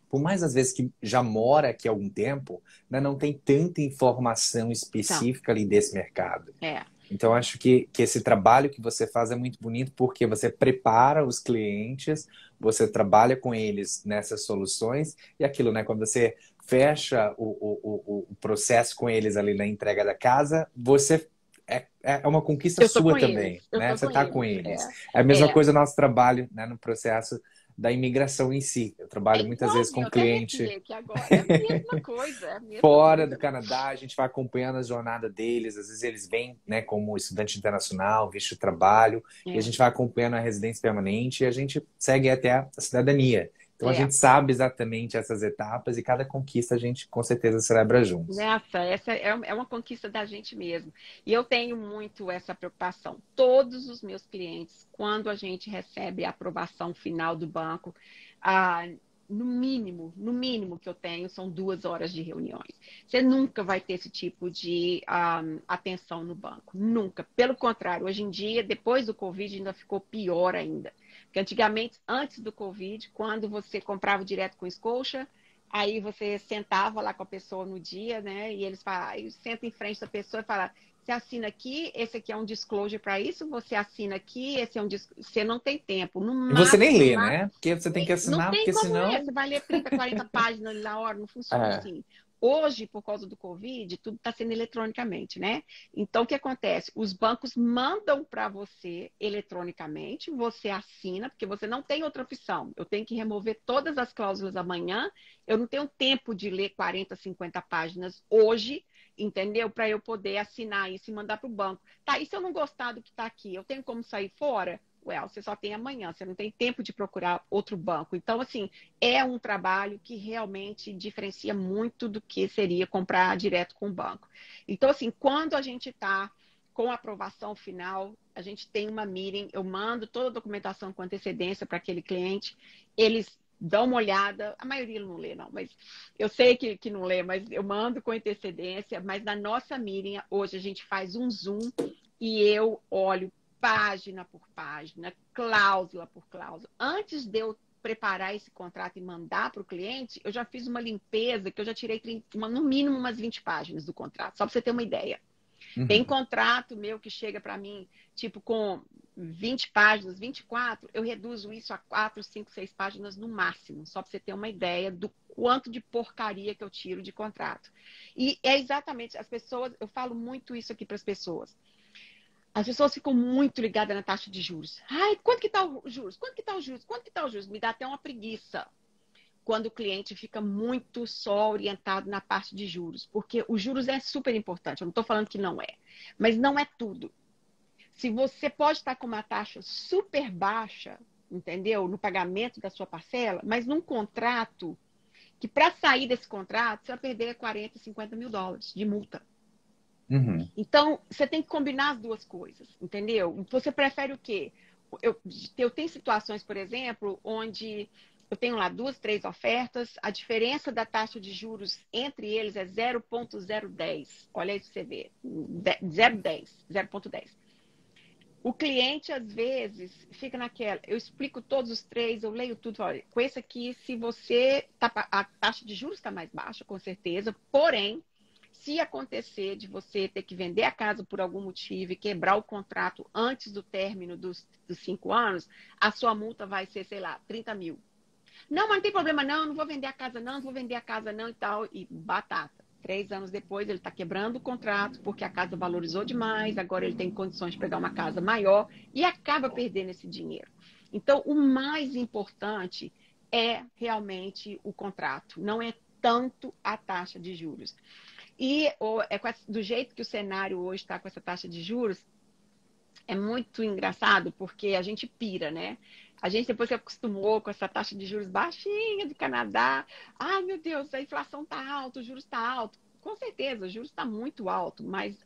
Speaker 1: por mais às vezes que já mora aqui há algum tempo, né, não tem tanta informação
Speaker 2: Então,
Speaker 1: específica ali desse mercado.
Speaker 2: é,
Speaker 1: Então, acho que esse trabalho que você faz é muito bonito porque você prepara os clientes, você trabalha com eles nessas soluções e aquilo, né? Quando você fecha o processo com eles ali na entrega da casa, você é uma conquista
Speaker 2: eu tô
Speaker 1: sua
Speaker 2: com eles,
Speaker 1: também,
Speaker 2: eu
Speaker 1: né?
Speaker 2: tô
Speaker 1: Você
Speaker 2: com
Speaker 1: está com
Speaker 2: eles.
Speaker 1: eles. É a mesma
Speaker 2: É,
Speaker 1: coisa nosso trabalho, né, no processo da imigração em si. Eu
Speaker 2: é
Speaker 1: trabalho muitas vezes
Speaker 2: igualzinho,
Speaker 1: com
Speaker 2: eu até
Speaker 1: cliente
Speaker 2: arrepiei aqui agora. É a mesma coisa, é a mesma
Speaker 1: fora do
Speaker 2: coisa.
Speaker 1: Canadá, a gente vai acompanhando a jornada deles. Às vezes eles vêm, né, como estudante internacional, visto de trabalho, e a
Speaker 2: É,
Speaker 1: gente vai acompanhando a residência permanente e a gente segue até a cidadania. Então a
Speaker 2: é.
Speaker 1: gente sabe exatamente essas etapas e cada conquista a gente com certeza celebra juntos.
Speaker 2: Essa é uma conquista da gente mesmo. E eu tenho muito essa preocupação. Todos os meus clientes, quando a gente recebe a aprovação final do banco, ah, no mínimo que eu tenho, são 2 horas de reuniões. Você nunca vai ter esse tipo de atenção no banco. Nunca. Pelo contrário, hoje em dia, depois do Covid, ainda ficou pior ainda. Porque antigamente, antes do Covid, quando você comprava direto com o Scotia, aí você sentava lá com a pessoa no dia, né? E eles falam, aí senta em frente da pessoa e fala, você assina aqui, esse aqui é um disclosure para isso, você assina aqui, esse é um você não tem tempo. No
Speaker 1: E você nem
Speaker 2: máximo, no
Speaker 1: lê,
Speaker 2: máximo,
Speaker 1: né? Porque você tem que
Speaker 2: não
Speaker 1: assinar,
Speaker 2: tem
Speaker 1: porque
Speaker 2: como ler.
Speaker 1: senão.
Speaker 2: Você vai ler 30, 40 páginas ali na hora, não funciona
Speaker 1: É.
Speaker 2: assim. Hoje, por causa do Covid, tudo está sendo eletronicamente, né? Então, o que acontece? Os bancos mandam para você eletronicamente, você assina, porque você não tem outra opção. Eu tenho que remover todas as cláusulas amanhã, eu não tenho tempo de ler 40, 50 páginas hoje, entendeu? Para eu poder assinar isso e mandar para o banco. Tá, e se eu não gostar do que está aqui, eu tenho como sair fora? Well, você só tem amanhã, você não tem tempo de procurar outro banco. Então, assim, é um trabalho que realmente diferencia muito do que seria comprar direto com o banco. Então, assim, quando a gente está com a aprovação final, a gente tem uma meeting, eu mando toda a documentação com antecedência para aquele cliente, eles dão uma olhada, a maioria não lê, não, mas eu sei que não lê, mas eu mando com antecedência, mas na nossa meeting, hoje a gente faz um Zoom e eu olho página por página, cláusula por cláusula. Antes de eu preparar esse contrato e mandar para o cliente, eu já fiz uma limpeza que eu já tirei no mínimo umas 20 páginas do contrato, só para você ter uma ideia. Tem
Speaker 1: Uhum.
Speaker 2: contrato meu que chega para mim, tipo, com 20 páginas, 24, eu reduzo isso a 4, 5, 6 páginas no máximo, só para você ter uma ideia do quanto de porcaria que eu tiro de contrato. E é exatamente, as pessoas, eu falo muito isso aqui para as pessoas. As pessoas ficam muito ligadas na taxa de juros. Ai, quanto que está os juros? Quanto que está os juros? Quanto que está os juros? Me dá até uma preguiça quando o cliente fica muito só orientado na parte de juros, porque os juros é super importante. Eu não estou falando que não é, mas não é tudo. Se você pode estar com uma taxa super baixa, entendeu? No pagamento da sua parcela, mas num contrato que para sair desse contrato você vai perder 40, 50 mil dólares de multa.
Speaker 1: Uhum.
Speaker 2: Então, você tem que combinar as duas coisas, entendeu? Você prefere o quê? Eu tenho situações, por exemplo, onde eu tenho lá 2, 3 ofertas, a diferença da taxa de juros entre eles é 0,010. Olha aí pra você ver. 0,10, 0,10. O cliente, às vezes, fica naquela, eu explico todos os três, eu leio tudo, olha, com esse aqui, se você, a taxa de juros está mais baixa, com certeza, porém, se acontecer de você ter que vender a casa por algum motivo e quebrar o contrato antes do término dos 5 anos, a sua multa vai ser, sei lá, 30 mil. Não, mas não tem problema não, não vou vender a casa não, não vou vender a casa não e tal, e batata. 3 anos depois, ele está quebrando o contrato porque a casa valorizou demais, agora ele tem condições de pegar uma casa maior e acaba perdendo esse dinheiro. Então, o mais importante é realmente o contrato, não é tanto a taxa de juros. E do jeito que o cenário hoje está com essa taxa de juros, é muito engraçado porque a gente pira, né? A gente, depois que acostumou com essa taxa de juros baixinha do Canadá, ai meu Deus, a inflação está alta, o juros está alto. Com certeza, o juros está muito alto, mas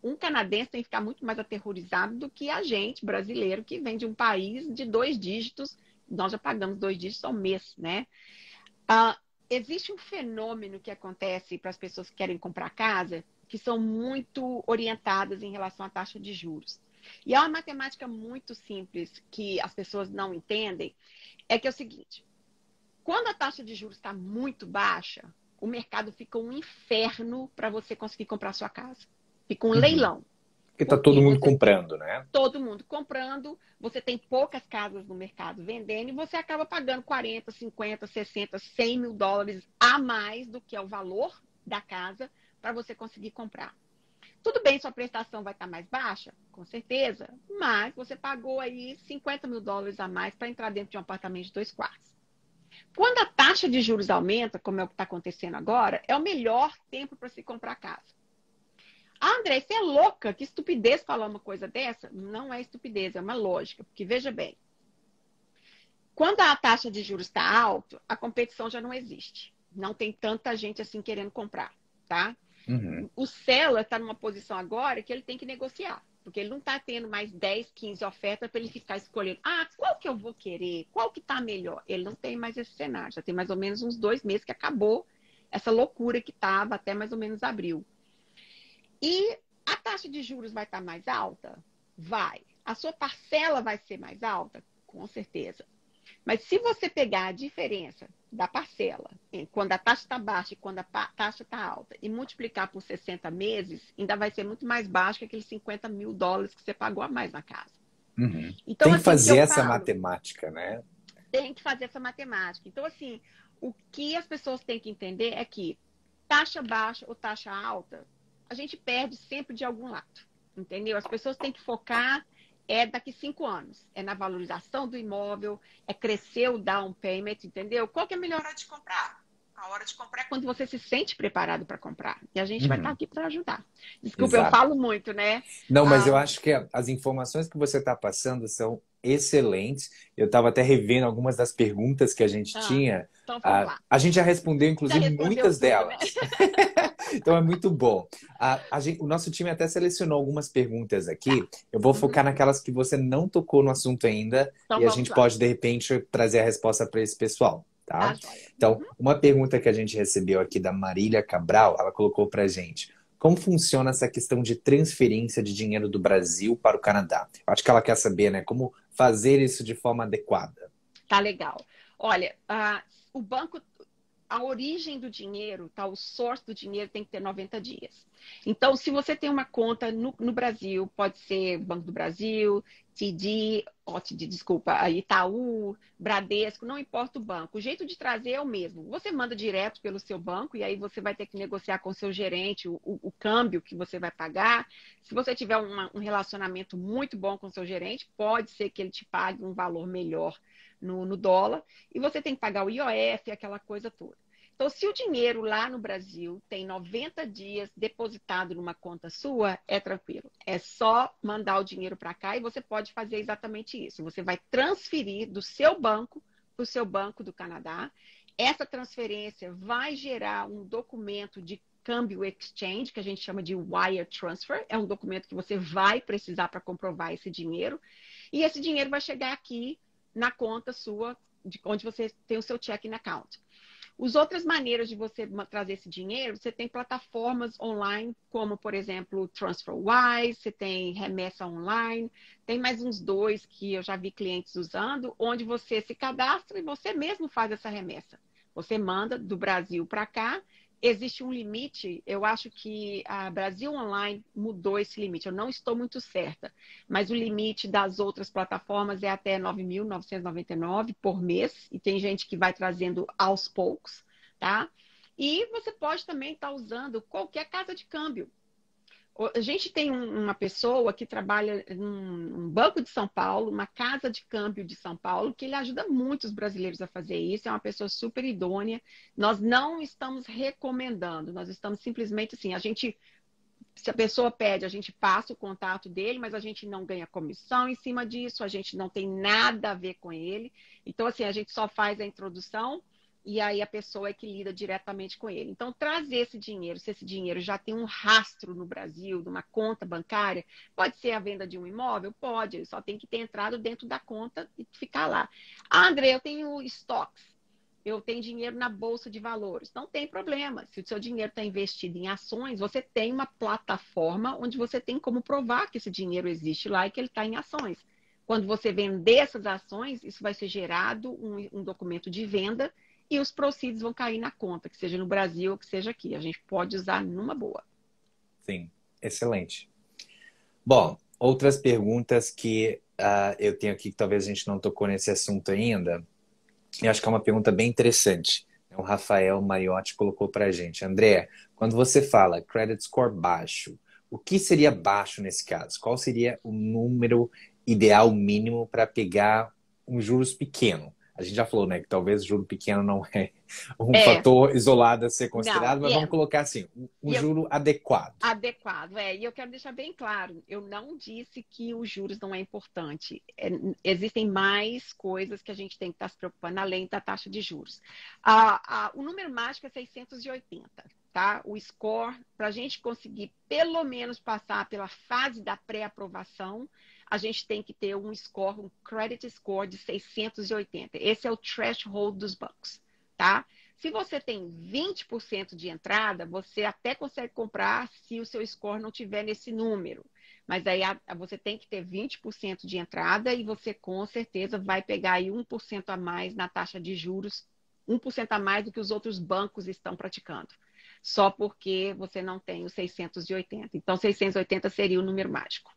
Speaker 2: um canadense tem que ficar muito mais aterrorizado do que a gente, brasileiro, que vem de um país de 2 dígitos, nós já pagamos 2 dígitos ao mês, né? Existe um fenômeno que acontece para as pessoas que querem comprar casa, que são muito orientadas em relação à taxa de juros. E é uma matemática muito simples que as pessoas não entendem, é que é o seguinte, quando a taxa de juros está muito baixa, o mercado fica um inferno para você conseguir comprar sua casa. Fica um leilão.
Speaker 1: Porque está todo mundo comprando, né?
Speaker 2: Todo mundo comprando, você tem poucas casas no mercado vendendo e você acaba pagando 40, 50, 60, 100 mil dólares a mais do que é o valor da casa para você conseguir comprar. Tudo bem, sua prestação vai estar mais baixa, com certeza, mas você pagou aí 50 mil dólares a mais para entrar dentro de um apartamento de 2 quartos. Quando a taxa de juros aumenta, como é o que está acontecendo agora, é o melhor tempo para se comprar casa. Ah, André, você é louca? Que estupidez falar uma coisa dessa? Não é estupidez, é uma lógica. Porque, veja bem, quando a taxa de juros está alta, a competição já não existe. Não tem tanta gente assim querendo comprar, tá? O seller está numa posição agora que ele tem que negociar. Porque ele não está tendo mais 10, 15 ofertas para ele ficar escolhendo. Ah, qual que eu vou querer? Qual que está melhor? Ele não tem mais esse cenário. Já tem mais ou menos uns 2 meses que acabou essa loucura que estava até mais ou menos abril. E a taxa de juros vai estar mais alta? Vai. A sua parcela vai ser mais alta? Com certeza. Mas se você pegar a diferença da parcela, quando a taxa está baixa e quando a taxa está alta, e multiplicar por 60 meses, ainda vai ser muito mais baixo que aqueles 50 mil dólares que você pagou a mais na casa. Então,
Speaker 1: tem que
Speaker 2: assim,
Speaker 1: fazer essa matemática, né?
Speaker 2: Tem que fazer essa matemática. Então, assim, o que as pessoas têm que entender é que taxa baixa ou taxa alta, a gente perde sempre de algum lado, entendeu? As pessoas têm que focar daqui 5 anos. É na valorização do imóvel, é crescer o down payment, entendeu? Qual que é a melhor hora de comprar? A hora de comprar é quando você se sente preparado para comprar. E a gente vai estar aqui para ajudar. Desculpa,
Speaker 1: Exato.
Speaker 2: eu falo muito, né?
Speaker 1: Não, mas eu acho que as informações que você está passando são excelentes. Eu estava até revendo algumas das perguntas que a gente tinha.
Speaker 2: Então vamos lá.
Speaker 1: A gente já respondeu, inclusive, muitas
Speaker 2: tudo,
Speaker 1: delas.
Speaker 2: Né?
Speaker 1: Então é muito bom. O nosso time até selecionou algumas perguntas aqui. Eu vou focar naquelas que você não tocou no assunto ainda.
Speaker 2: Então,
Speaker 1: e a gente pode, de repente, trazer a resposta para esse pessoal. Tá? Então, uma pergunta que a gente recebeu aqui da Marília Cabral, ela colocou para a gente. Como funciona essa questão de transferência de dinheiro do Brasil para o Canadá? Eu acho que ela quer saber, né? Como fazer isso de forma adequada.
Speaker 2: Tá legal. Olha, o banco, a origem do dinheiro, tá? O source do dinheiro tem que ter 90 dias. Então, se você tem uma conta no Brasil, pode ser Banco do Brasil, desculpa, Itaú, Bradesco, não importa o banco. O jeito de trazer é o mesmo. Você manda direto pelo seu banco e aí você vai ter que negociar com o seu gerente o câmbio que você vai pagar. Se você tiver um relacionamento muito bom com o seu gerente, pode ser que ele te pague um valor melhor no dólar, e você tem que pagar o IOF, aquela coisa toda. Então, se o dinheiro lá no Brasil tem 90 dias depositado numa conta sua, é tranquilo. É só mandar o dinheiro para cá e você pode fazer exatamente isso. Você vai transferir do seu banco para o seu banco do Canadá. Essa transferência vai gerar um documento de câmbio exchange, que a gente chama de wire transfer. É um documento que você vai precisar para comprovar esse dinheiro. E esse dinheiro vai chegar aqui na conta sua, onde você tem o seu checking account. As outras maneiras de você trazer esse dinheiro, você tem plataformas online, como, por exemplo, TransferWise, você tem Remessa Online, tem mais uns dois que eu já vi clientes usando, onde você se cadastra e você mesmo faz essa remessa. Você manda do Brasil para cá. Existe um limite, eu acho que a Brasil Online mudou esse limite, eu não estou muito certa, mas o limite das outras plataformas é até 9.999 por mês, e tem gente que vai trazendo aos poucos, tá? E você pode também estar usando qualquer casa de câmbio. A gente tem uma pessoa que trabalha num banco de São Paulo, uma casa de câmbio de São Paulo, que ele ajuda muitos brasileiros a fazer isso. É uma pessoa super idônea. Nós não estamos recomendando, nós estamos simplesmente assim, se a pessoa pede, a gente passa o contato dele, mas a gente não ganha comissão em cima disso, a gente não tem nada a ver com ele. Então, assim, a gente só faz a introdução e aí a pessoa é que lida diretamente com ele. Então, trazer esse dinheiro, se esse dinheiro já tem um rastro no Brasil, de uma conta bancária, pode ser a venda de um imóvel? Pode, ele só tem que ter entrado dentro da conta e ficar lá. Ah, André, eu tenho estoques. Eu tenho dinheiro na bolsa de valores. Não tem problema. Se o seu dinheiro está investido em ações, você tem uma plataforma onde você tem como provar que esse dinheiro existe lá e que ele está em ações. Quando você vender essas ações, isso vai ser gerado um documento de venda e os proceeds vão cair na conta, que seja no Brasil ou que seja aqui. A gente pode usar numa boa.
Speaker 1: Sim, excelente. Bom, outras perguntas que eu tenho aqui, que talvez a gente não tocou nesse assunto ainda, e acho que é uma pergunta bem interessante. O Rafael Mariotti colocou para a gente. André, quando você fala credit score baixo, o que seria baixo nesse caso? Qual seria o número ideal mínimo para pegar um juros pequeno? A gente já falou, né, que talvez o juro pequeno não é um fator isolado a ser considerado, mas vamos colocar assim, um juro adequado.
Speaker 2: Adequado, E eu quero deixar bem claro, eu não disse que os juros não é importante. Existem mais coisas que a gente tem que estar se preocupando, além da taxa de juros. O número mágico é 680, tá? O score, para a gente conseguir pelo menos passar pela fase da pré-aprovação, a gente tem que ter um score, um credit score de 680. Esse é o threshold dos bancos, tá? Se você tem 20% de entrada, você até consegue comprar se o seu score não tiver nesse número. Mas aí você tem que ter 20% de entrada e você com certeza vai pegar aí 1% a mais na taxa de juros, 1% a mais do que os outros bancos estão praticando. Só porque você não tem o 680. Então, 680 seria o número mágico.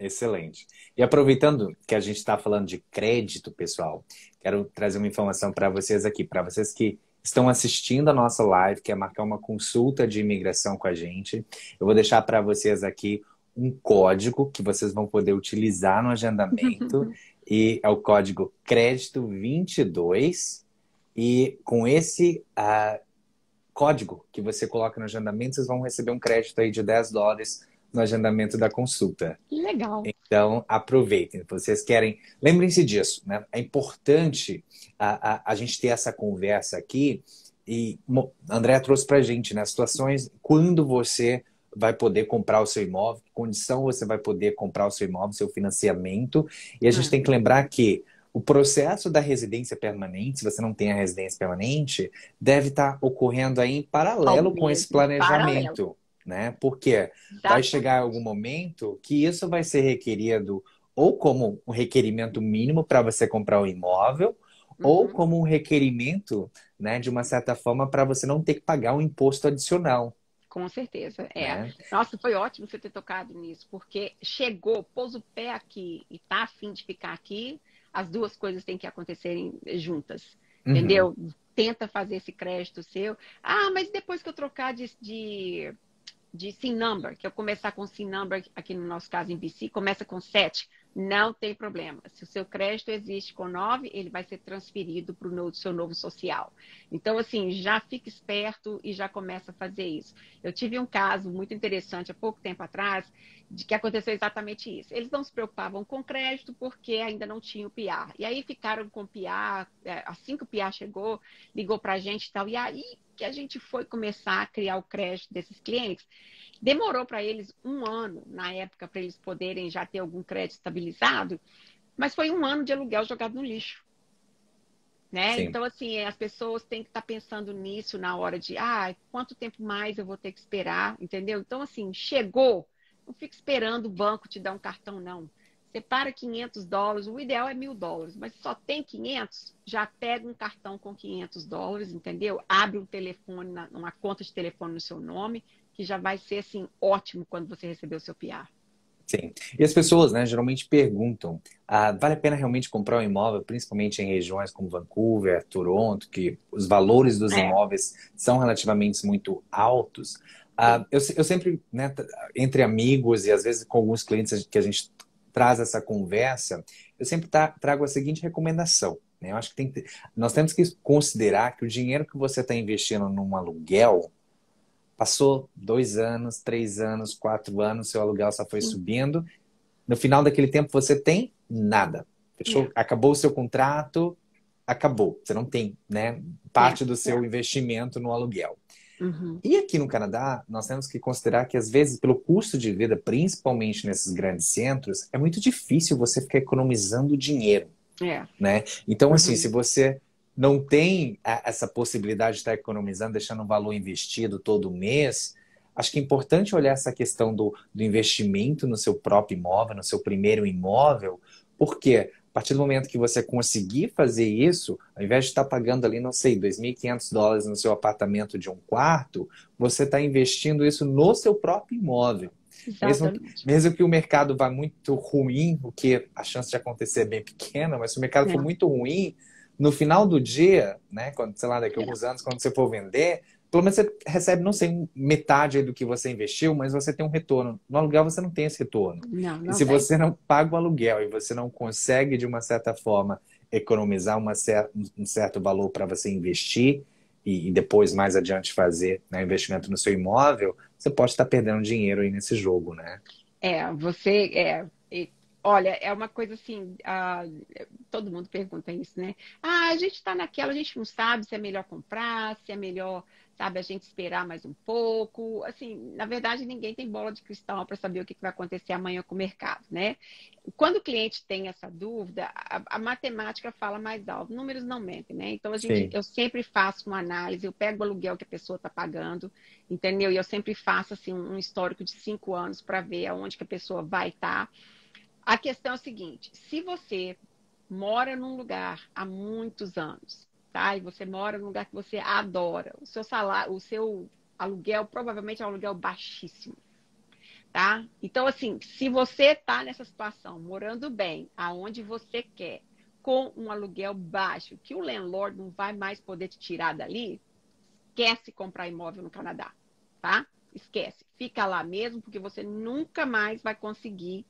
Speaker 1: Excelente. E aproveitando que a gente está falando de crédito, pessoal, quero trazer uma informação para vocês aqui, para vocês que estão assistindo a nossa live, quer marcar uma consulta de imigração com a gente. Eu vou deixar para vocês aqui um código que vocês vão poder utilizar no agendamento e é o código crédito 22 e com esse código que você coloca no agendamento, vocês vão receber um crédito aí de $10 no agendamento da consulta.
Speaker 2: Legal.
Speaker 1: Então, aproveitem. Vocês querem... Lembrem-se disso, né? É importante a gente ter essa conversa aqui e a Andrea trouxe pra gente, né? Situações quando você vai poder comprar o seu imóvel, que condição você vai poder comprar o seu imóvel, seu financiamento. E a gente tem que lembrar que o processo da residência permanente, se você não tem a residência permanente, deve estar ocorrendo aí em paralelo com esse planejamento. Né? Porque vai chegar algum momento que isso vai ser requerido ou como um requerimento mínimo para você comprar um imóvel, ou como um requerimento, né, de uma certa forma, para você não ter que pagar um imposto adicional.
Speaker 2: Com certeza, Né? Nossa, foi ótimo você ter tocado nisso, porque chegou, pôs o pé aqui e tá a fim de ficar aqui, as duas coisas têm que acontecerem juntas, entendeu? Tenta fazer esse crédito seu. Ah, mas depois que eu trocar de SIN number, que eu começar com SIN number, aqui no nosso caso em BC, começa com 7, não tem problema. Se o seu crédito existe com 9, ele vai ser transferido para o seu novo social. Então, assim, já fica esperto e já começa a fazer isso. Eu tive um caso muito interessante há pouco tempo atrás, de que aconteceu exatamente isso. Eles não se preocupavam com crédito porque ainda não tinham o PR. E aí ficaram com o PR, assim que o PR chegou, ligou para a gente e tal, e aí que a gente foi começar a criar o crédito desses clientes, demorou para eles 1 ano, na época, para eles poderem já ter algum crédito estabilizado, mas foi 1 ano de aluguel jogado no lixo. né?
Speaker 1: Sim.
Speaker 2: Então, assim, as pessoas têm que estar pensando nisso na hora de, quanto tempo mais eu vou ter que esperar, entendeu? Então, assim, chegou, não fica esperando o banco te dar um cartão, não. Separa US$ 500, o ideal é US$ 1.000, mas só tem 500, já pega um cartão com US$ 500, entendeu? Abre um telefone, uma conta de telefone no seu nome, que já vai ser, assim, ótimo quando você receber o seu PR.
Speaker 1: Sim. E as pessoas, né, geralmente perguntam, vale a pena realmente comprar um imóvel, principalmente em regiões como Vancouver, Toronto, que os valores dos
Speaker 2: É,
Speaker 1: imóveis são relativamente muito altos.
Speaker 2: sim.
Speaker 1: Eu sempre, né, entre amigos e às vezes com alguns clientes que a gente traz essa conversa, eu sempre trago a seguinte recomendação, né? Eu acho que nós temos que considerar que o dinheiro que você está investindo num aluguel, passou 2 anos, 3 anos, 4 anos, seu aluguel só foi
Speaker 2: Sim.
Speaker 1: subindo. No final daquele tempo você tem nada. Fechou?
Speaker 2: É,
Speaker 1: Acabou o seu contrato, acabou. Você não tem, né,
Speaker 2: é,
Speaker 1: parte do
Speaker 2: é.
Speaker 1: seu investimento no aluguel.
Speaker 2: Uhum.
Speaker 1: E aqui no Canadá, nós temos que considerar que, às vezes, pelo custo de vida, principalmente nesses grandes centros, é muito difícil você ficar economizando dinheiro,
Speaker 2: É.
Speaker 1: né? Então, assim, se
Speaker 2: Uhum.
Speaker 1: você não tem essa possibilidade de estar economizando, deixando um valor investido todo mês, acho que é importante olhar essa questão do investimento no seu próprio imóvel, no seu primeiro imóvel, porque a partir do momento que você conseguir fazer isso, ao invés de estar pagando ali, não sei, US$ 2.500 no seu apartamento de um quarto, você está investindo isso no seu próprio imóvel.
Speaker 2: Exatamente.
Speaker 1: Mesmo que o mercado vá muito ruim, o que a chance de acontecer é bem pequena, mas se o mercado for
Speaker 2: É,
Speaker 1: muito ruim, no final do dia, né, quando, sei lá, daqui a
Speaker 2: é,
Speaker 1: alguns anos, quando você for vender, pelo menos você recebe, não sei, metade aí do que você investiu, mas você tem um retorno. No aluguel você não tem esse retorno.
Speaker 2: não,
Speaker 1: E
Speaker 2: não
Speaker 1: se
Speaker 2: tem.
Speaker 1: você não paga o aluguel e você não consegue, de uma certa forma, economizar um certo valor para você investir e depois, mais adiante, fazer, né, investimento no seu imóvel, você pode estar perdendo dinheiro aí nesse jogo, né?
Speaker 2: Você olha, é uma coisa assim, todo mundo pergunta isso, né? A gente está naquela, a gente não sabe se é melhor comprar, se é melhor, sabe, a gente esperar mais um pouco. Assim, na verdade, ninguém tem bola de cristal para saber o que vai acontecer amanhã com o mercado, né? Quando o cliente tem essa dúvida, a matemática fala mais alto, números não mentem, né? Então
Speaker 1: Sim.
Speaker 2: eu sempre faço uma análise, eu pego o aluguel que a pessoa está pagando, entendeu? E eu sempre faço assim um histórico de 5 anos para ver aonde que a pessoa vai estar. A questão é o seguinte: se você mora num lugar há muitos anos, tá? E você mora num lugar que você adora, o seu salário, o seu aluguel provavelmente é um aluguel baixíssimo, tá? Então, assim, se você tá nessa situação, morando bem, aonde você quer, com um aluguel baixo, que o landlord não vai mais poder te tirar dali, esquece comprar imóvel no Canadá, tá? Esquece. Fica lá mesmo, porque você nunca mais vai conseguir.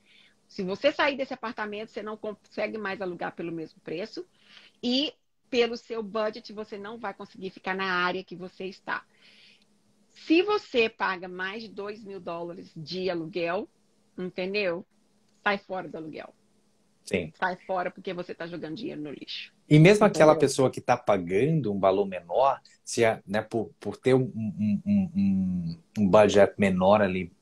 Speaker 2: Se você sair desse apartamento, você não consegue mais alugar pelo mesmo preço. E pelo seu budget, você não vai conseguir ficar na área que você está. Se você paga mais de US$ 2.000 de aluguel, entendeu? Sai fora do aluguel.
Speaker 1: Sim.
Speaker 2: Sai fora porque você está jogando dinheiro no lixo.
Speaker 1: E mesmo aquela
Speaker 2: Entendeu?
Speaker 1: pessoa que está pagando um valor menor, se né, por ter um budget menor ali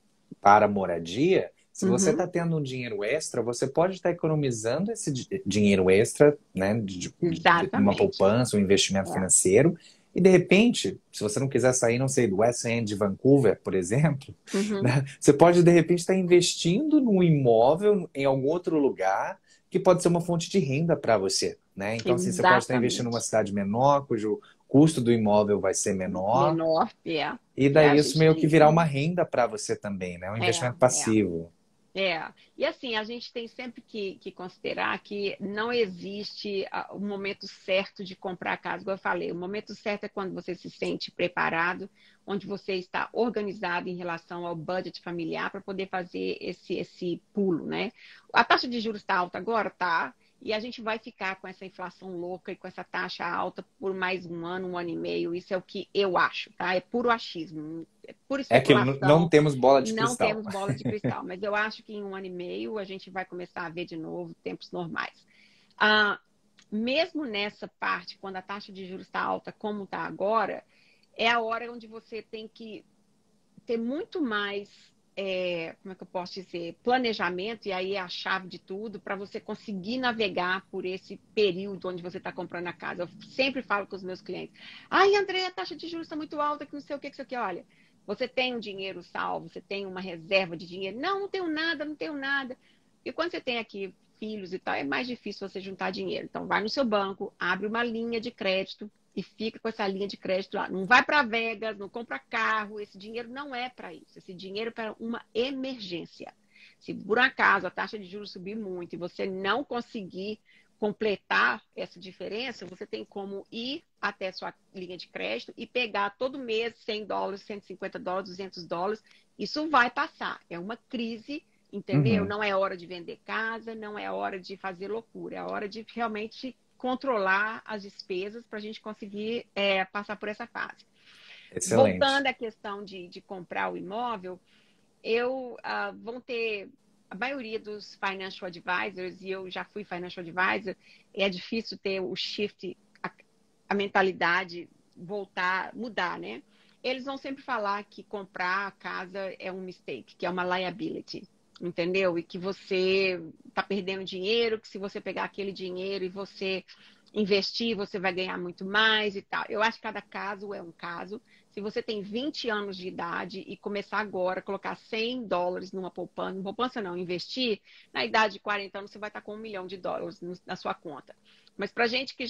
Speaker 1: para a moradia, se você
Speaker 2: Uhum.
Speaker 1: está tendo um dinheiro extra, você pode estar economizando esse dinheiro extra, né, de uma
Speaker 2: Exatamente.
Speaker 1: poupança, um investimento
Speaker 2: É.
Speaker 1: financeiro, e de repente, se você não quiser sair, não sei, do West End de Vancouver, por exemplo,
Speaker 2: Uhum.
Speaker 1: né, você pode de repente estar investindo num imóvel em algum outro lugar que pode ser uma fonte de renda para você, né? Então, assim, você pode estar investindo numa
Speaker 2: Exatamente.
Speaker 1: cidade menor, cujo custo do imóvel vai ser menor,
Speaker 2: Menor,
Speaker 1: e
Speaker 2: a
Speaker 1: daí isso
Speaker 2: gente
Speaker 1: meio que
Speaker 2: tem.
Speaker 1: virar uma renda para você também, né? Um
Speaker 2: É,
Speaker 1: investimento
Speaker 2: é.
Speaker 1: passivo.
Speaker 2: E assim, a gente tem sempre que considerar que não existe o momento certo de comprar a casa. Como eu falei, o momento certo é quando você se sente preparado, onde você está organizado em relação ao budget familiar para poder fazer esse pulo, né? A taxa de juros está alta agora? Tá. E a gente vai ficar com essa inflação louca e com essa taxa alta por mais um ano e meio. Isso é o que eu acho, tá? É puro achismo, é pura
Speaker 1: É aquilo, não
Speaker 2: especulação.
Speaker 1: temos bola de
Speaker 2: Não
Speaker 1: cristal.
Speaker 2: temos bola de cristal, mas eu acho que em um ano e meio a gente vai começar a ver de novo tempos normais. Ah, mesmo nessa parte, quando a taxa de juros está alta, como está agora, é a hora onde você tem que ter muito mais como é que eu posso dizer, planejamento, e aí é a chave de tudo, para você conseguir navegar por esse período onde você está comprando a casa. Eu sempre falo com os meus clientes, ai, André, a taxa de juros está muito alta, que não sei o que, isso aqui. Olha, você tem um dinheiro salvo, você tem uma reserva de dinheiro. Não, não tenho nada, não tenho nada. E quando você tem aqui filhos e tal, é mais difícil você juntar dinheiro. Então, vai no seu banco, abre uma linha de crédito, e fica com essa linha de crédito lá. Não vai para Vegas, não compra carro, esse dinheiro não é para isso. Esse dinheiro é para uma emergência. Se por acaso a taxa de juros subir muito e você não conseguir completar essa diferença, você tem como ir até sua linha de crédito e pegar todo mês $100, $150, $200. Isso vai passar. É uma crise, entendeu?
Speaker 1: Uhum.
Speaker 2: Não é hora de vender casa, não é hora de fazer loucura. É hora de realmente controlar as despesas para a gente conseguir passar por essa fase.
Speaker 1: Excelente.
Speaker 2: Voltando à questão de comprar o imóvel, vão ter a maioria dos financial advisors, e eu já fui financial advisor, é difícil ter o shift, a mentalidade mudar, né? Eles vão sempre falar que comprar a casa é um mistake, que é uma liability, entendeu? E que você está perdendo dinheiro, que se você pegar aquele dinheiro e você investir, você vai ganhar muito mais e tal. Eu acho que cada caso é um caso. Se você tem 20 anos de idade e começar agora a colocar $100 numa poupança não, investir, na idade de 40 anos você vai estar com $1 milhão na sua conta. Mas para gente que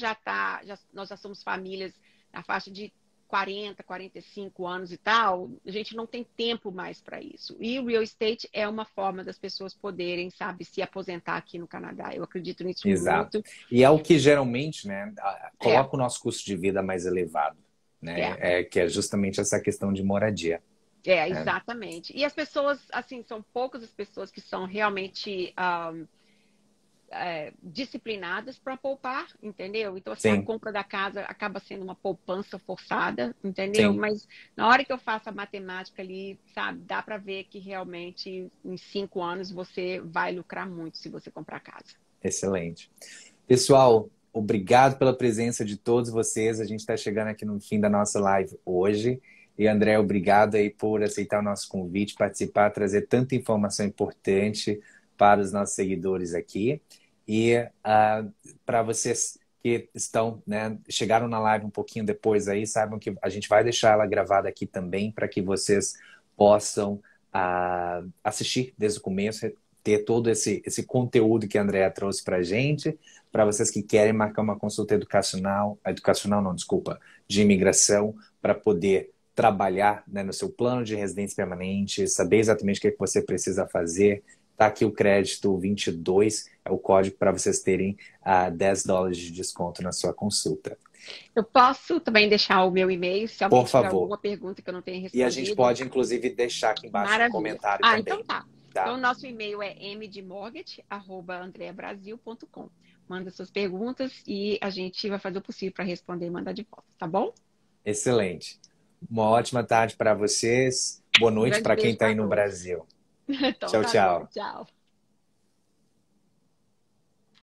Speaker 2: nós já somos famílias na faixa de 40, 45 anos e tal, a gente não tem tempo mais para isso. E o real estate é uma forma das pessoas poderem, sabe, se aposentar aqui no Canadá. Eu acredito nisso
Speaker 1: Exato.
Speaker 2: muito.
Speaker 1: E é o que geralmente, né,
Speaker 2: É,
Speaker 1: coloca o nosso custo de vida mais elevado, né?
Speaker 2: é.
Speaker 1: Que é justamente essa questão de moradia.
Speaker 2: É,
Speaker 1: Né?
Speaker 2: exatamente. E as pessoas, assim, são poucas as pessoas que são realmente disciplinadas para poupar, entendeu? Então, assim, a
Speaker 1: Sim,
Speaker 2: compra da casa acaba sendo uma poupança forçada, entendeu?
Speaker 1: sim,
Speaker 2: Mas na hora que eu faço a matemática ali, sabe, dá para ver que realmente em 5 anos você vai lucrar muito se você comprar casa.
Speaker 1: excelente. Pessoal, obrigado pela presença de todos vocês. A gente está chegando aqui no fim da nossa live hoje. E André, obrigado aí por aceitar o nosso convite, participar, trazer tanta informação importante para os nossos seguidores aqui. E para vocês que estão, né, chegaram na live um pouquinho depois aí, saibam que a gente vai deixar ela gravada aqui também para que vocês possam assistir desde o começo, ter todo esse conteúdo que a Andrea trouxe para a gente. Para vocês que querem marcar uma consulta educacional não, desculpa, de imigração, para poder trabalhar, né, no seu plano de residência permanente, saber exatamente o que é que você precisa fazer. Tá aqui o crédito 22, é o código para vocês terem $10 de desconto na sua consulta.
Speaker 2: Eu posso também deixar o meu e-mail, se alguém
Speaker 1: Por
Speaker 2: tiver
Speaker 1: favor.
Speaker 2: alguma pergunta que eu não tenha
Speaker 1: E a gente
Speaker 2: respondido.
Speaker 1: pode, inclusive, deixar aqui embaixo no
Speaker 2: Maravilha.
Speaker 1: comentário
Speaker 2: Então
Speaker 1: também,
Speaker 2: tá. Então,
Speaker 1: tá?
Speaker 2: o nosso e-mail é mdmortgage@andreabrasil.com. Manda suas perguntas e a gente vai fazer o possível para responder e mandar de volta, tá bom?
Speaker 1: Excelente. Uma ótima tarde para vocês. Boa
Speaker 2: Um
Speaker 1: noite
Speaker 2: grande
Speaker 1: para quem
Speaker 2: beijo
Speaker 1: está
Speaker 2: para
Speaker 1: aí no
Speaker 2: todos.
Speaker 1: Brasil.
Speaker 2: Então
Speaker 1: Tchau,
Speaker 2: tá joia.
Speaker 1: tchau.
Speaker 2: Tchau.